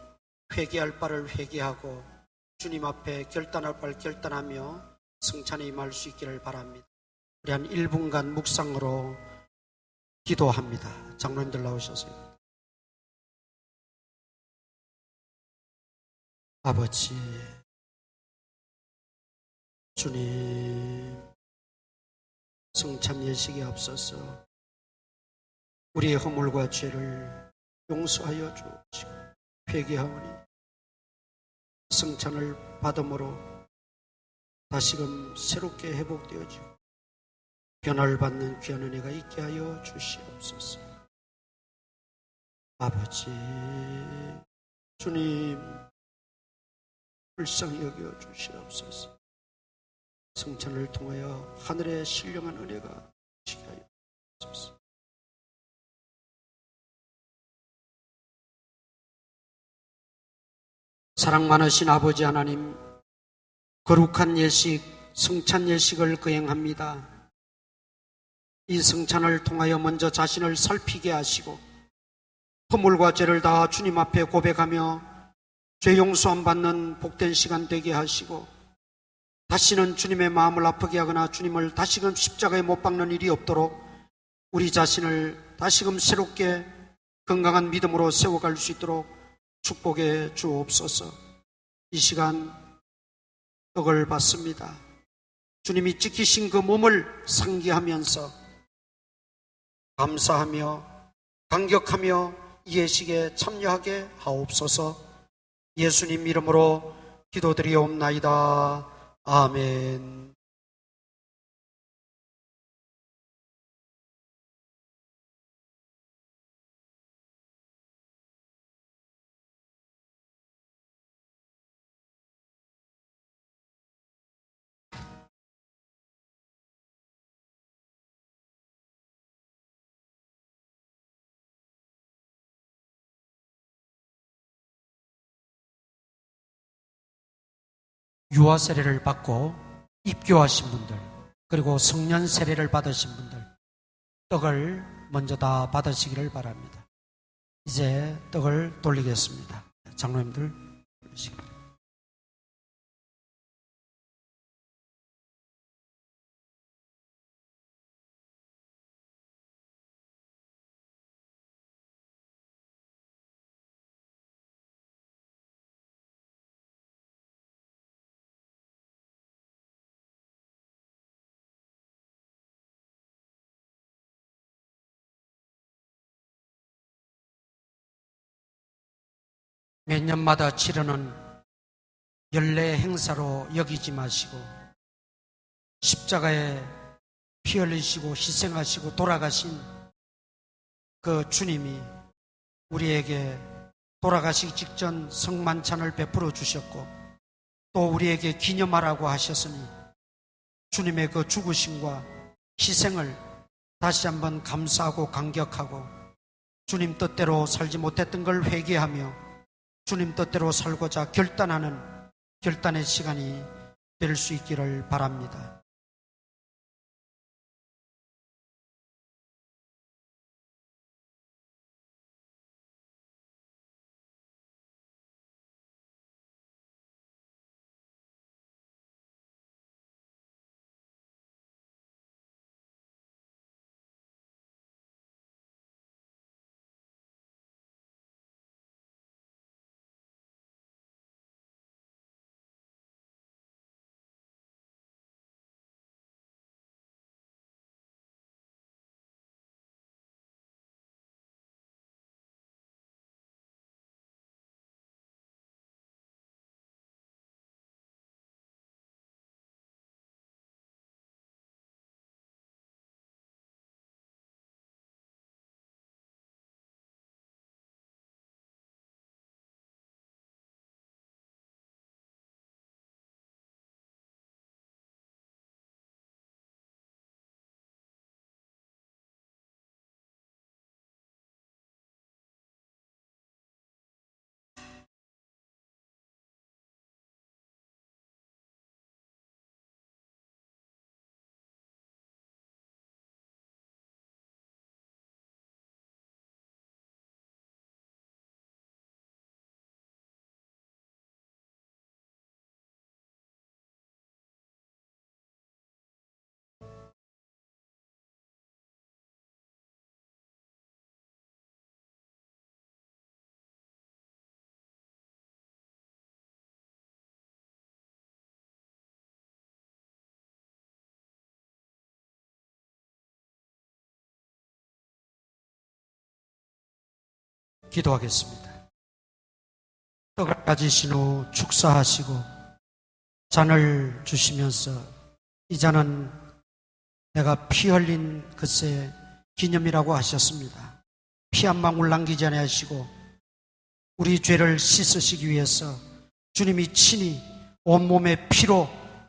회개할 바를 회개하고 주님 앞에 결단할 바를 결단하며 성찬에 임할 수 있기를 바랍니다. 우리 한 1분간 묵상으로 기도합니다. 장로님들 나오셔서요. 아버지, 주님, 성찬 예식에 앞서서 우리의 허물과 죄를 용서하여 주옵시고 회개하오니 성찬을 받음으로 다시금 새롭게 회복되어지고 변화를 받는 귀한 은혜가 있게 하여 주시옵소서. 아버지, 주님, 불쌍히 여겨 주시옵소서. 성찬을 통하여 하늘의 신령한 은혜가 지게 하여 주옵소서. 사랑 많으신 아버지 하나님, 거룩한 예식, 성찬 예식을 거행합니다. 이 성찬을 통하여 먼저 자신을 살피게 하시고 허물과 죄를 다 주님 앞에 고백하며 죄 용서함 받는 복된 시간 되게 하시고 다시는 주님의 마음을 아프게 하거나 주님을 다시금 십자가에 못 박는 일이 없도록 우리 자신을 다시금 새롭게 건강한 믿음으로 세워갈 수 있도록 축복해 주옵소서. 이 시간 떡을 받습니다. 주님이 지키신 그 몸을 상기하면서 감사하며 감격하며 이 예식에 참여하게 하옵소서. 예수님 이름으로 기도드리옵나이다. 아멘. 유아 세례를 받고 입교하신 분들, 그리고 성년 세례를 받으신 분들, 떡을 먼저 다 받으시기를 바랍니다. 이제 떡을 돌리겠습니다. 장로님들 돌리시기. 몇 년마다 치르는 연례 행사로 여기지 마시고 십자가에 피 흘리시고 희생하시고 돌아가신 그 주님이 우리에게 돌아가시기 직전 성만찬을 베풀어 주셨고 또 우리에게 기념하라고 하셨으니 주님의 그 죽으심과 희생을 다시 한번 감사하고 감격하고 주님 뜻대로 살지 못했던 걸 회개하며 주님 뜻대로 살고자 결단하는 결단의 시간이 될 수 있기를 바랍니다. 기도하겠습니다. 떡을 가지신 후 축사하시고 잔을 주시면서 이 잔은 내가 피 흘린 그새 기념이라고 하셨습니다. 피 한 방울 남기지 아니하시고 우리 죄를 씻으시기 위해서 주님이 친히 온몸의 피로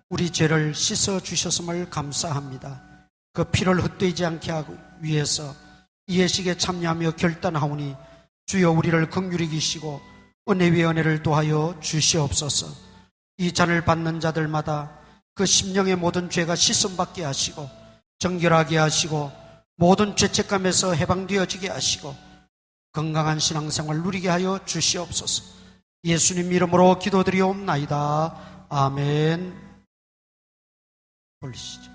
우리 죄를 씻어 주셨음을 감사합니다. 그 피를 헛되지 않게 하기 위해서 이 예식에 참여하며 결단하오니 주여 우리를 긍휼히 여기시고 은혜 위에 은혜를 더하여 주시옵소서. 이 잔을 받는 자들마다 그 심령의 모든 죄가 씻음받게 하시고 정결하게 하시고 모든 죄책감에서 해방되어지게 하시고 건강한 신앙생활 누리게 하여 주시옵소서. 예수님 이름으로 기도드리옵나이다. 아멘. 올리시죠.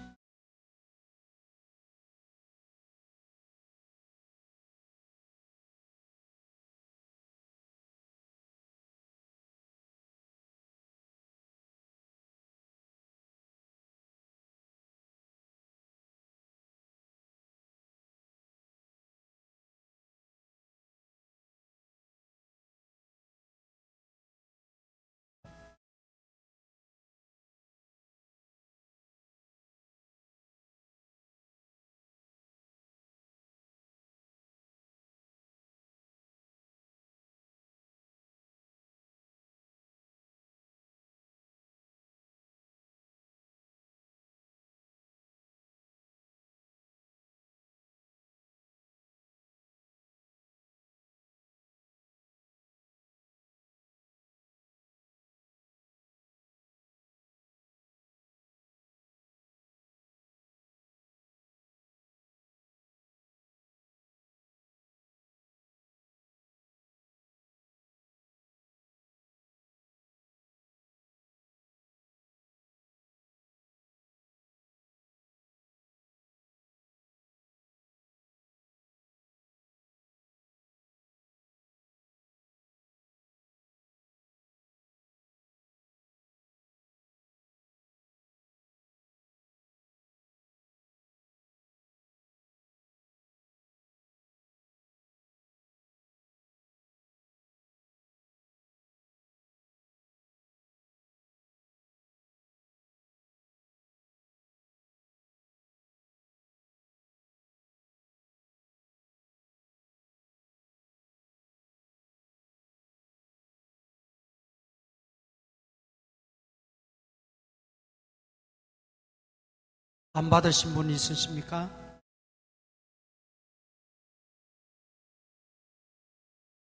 안 받으신 분 있으십니까?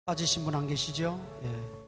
빠지신 분 안 계시죠? 예.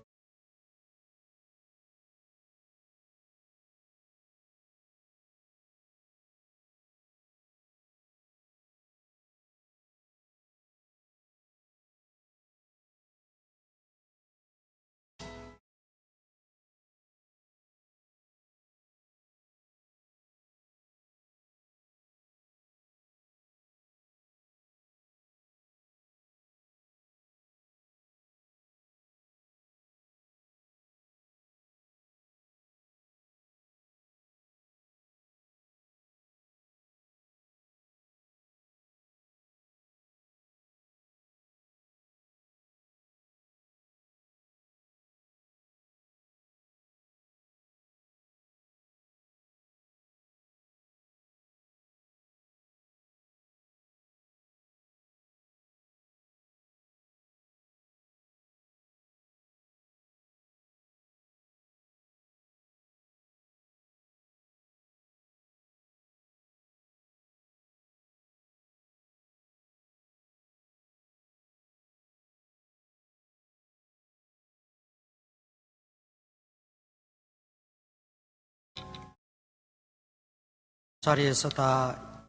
자리에서 다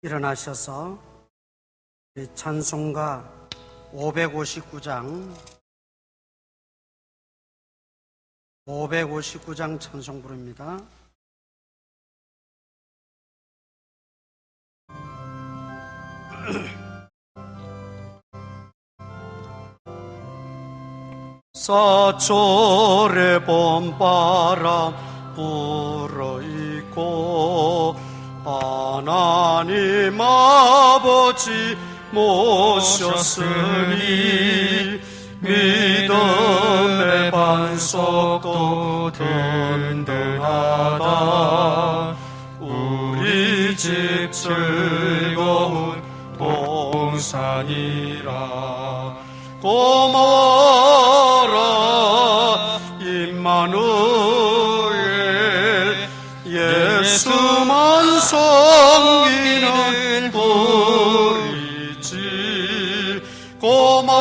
일어나셔서 찬송가 559장 찬송 부릅니다. 사철의 봄바람 불어있고 하나님 아버지 모셨으니 믿음의 반석도 든든하다. 우리 집 즐거운 동산이라. 고마워라 임마누엘, 예수만 섬기는 우리 집. 고마워라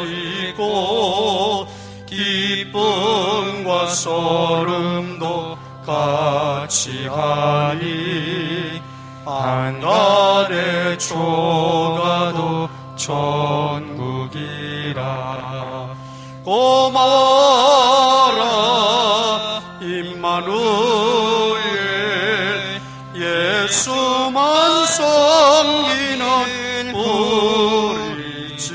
있고 기쁨과 소름도 같이 하니 한간의 초가도 천국이라. 고마워라 임마누엘, 예수만 섬기는 우리지.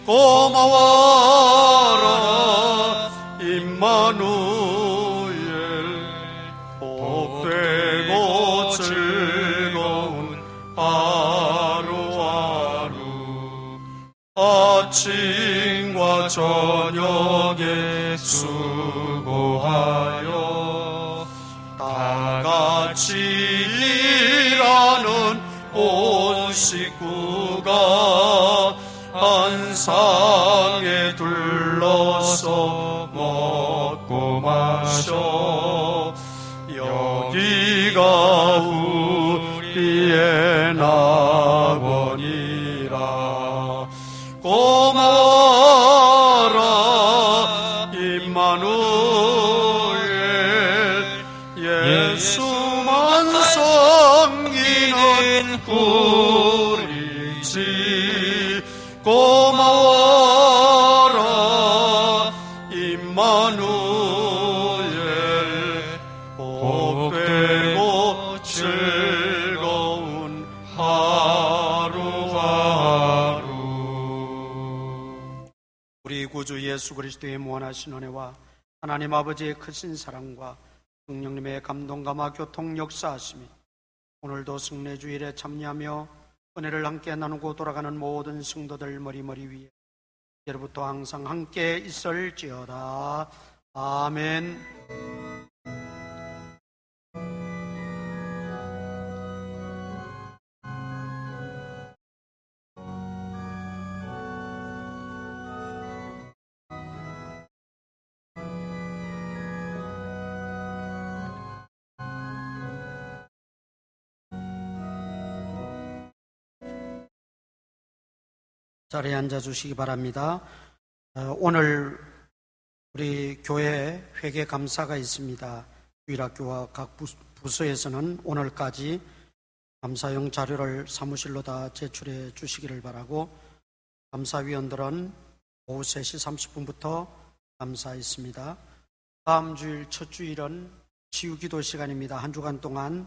고마워라 임마누엘, 복되고 즐거운 하루하루. 아침과 저녁에 수고하여 다 같이 일하는 온 식구가 한 상에 둘러서 먹고 마셔. 여기가 우리의 낙원이라. 고마워라 임마누엘, 예수만 섬기는 우리지. 고마워라 임마누엘, 복되고 즐거운 하루하루. 우리 구주 예수 그리스도의 무한하신 은혜와 하나님 아버지의 크신 사랑과 성령님의 감동 감화 교통 역사하심이 오늘도 승례주일에 참여하며 은혜를 함께 나누고 돌아가는 모든 성도들 머리머리 위에 이제부터 항상 함께 있을지어다. 아멘. 자리에 앉아 주시기 바랍니다. 오늘 우리 교회 회계 감사가 있습니다. 주일학교와 각 부서에서는 오늘까지 감사용 자료를 사무실로 다 제출해 주시기를 바라고, 감사위원들은 오후 3시 30분부터 감사 있습니다. 다음 주일 첫 주일은 치유기도 시간입니다. 한 주간 동안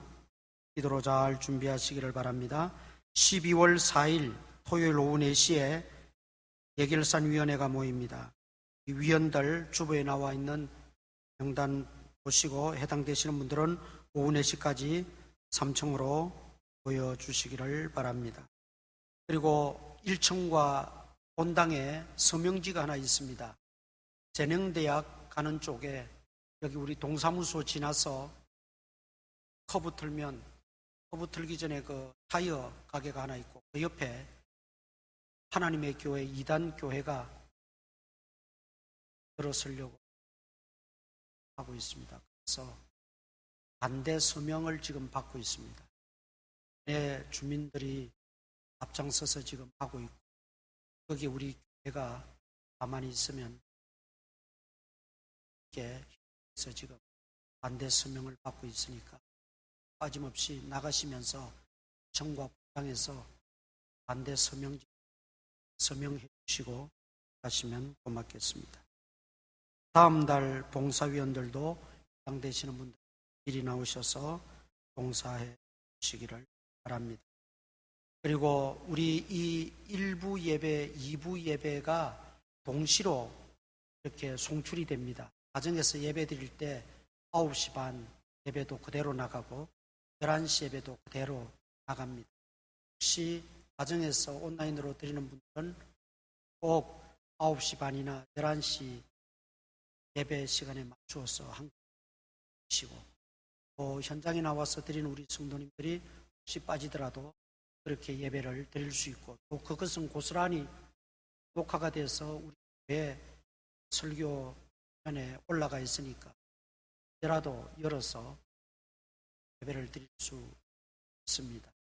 기도로 잘 준비하시기를 바랍니다. 12월 4일 토요일 오후 4시에 예결산위원회가 모입니다. 이 위원들 주부에 나와 있는 명단 보시고 해당되시는 분들은 오후 4시까지 3층으로 모여주시기를 바랍니다. 그리고 1층과 본당에 서명지가 하나 있습니다. 재능대학 가는 쪽에 여기 우리 동사무소 지나서 커브 틀기 전에 그 타이어 가게가 하나 있고 그 옆에 하나님의 교회 2단 교회가 들어서려고 하고 있습니다. 그래서 반대 서명을 지금 받고 있습니다. 내 주민들이 앞장서서 지금 하고 있고, 거기 우리 교회가 가만히 있으면 이렇게 해서 지금 반대 서명을 받고 있으니까 빠짐없이 나가시면서 정과 부당에서 반대 서명해 주시고 가시면 고맙겠습니다. 다음 달 봉사위원들도 해당되시는 분들 미리 나오셔서 봉사해 주시기를 바랍니다. 그리고 우리 이 1부 예배, 2부 예배가 동시로 이렇게 송출이 됩니다. 가정에서 예배 드릴 때 9시 반 예배도 그대로 나가고 11시 예배도 그대로 나갑니다. 혹시 가정에서 온라인으로 드리는 분들은 꼭 9시 반이나 11시 예배 시간에 맞추어서 함께 하시고, 또 현장에 나와서 드리는 우리 성도님들이 혹시 빠지더라도 그렇게 예배를 드릴 수 있고, 또 그것은 고스란히 녹화가 돼서 우리 교회 설교편에 올라가 있으니까 이제라도 열어서 예배를 드릴 수 있습니다.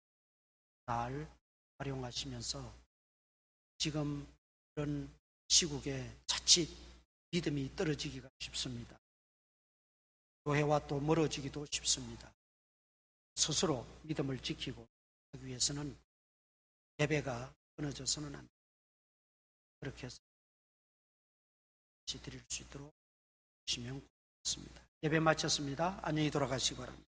잘 활용하시면서 지금 이런 시국에 자칫 믿음이 떨어지기가 쉽습니다. 교회와 또 멀어지기도 쉽습니다. 스스로 믿음을 지키고 하기 위해서는 예배가 끊어져서는 안 됩니다. 그렇게 해서 드릴 수 있도록 주시면 고맙습니다. 예배 마쳤습니다. 안녕히 돌아가시기 바랍니다.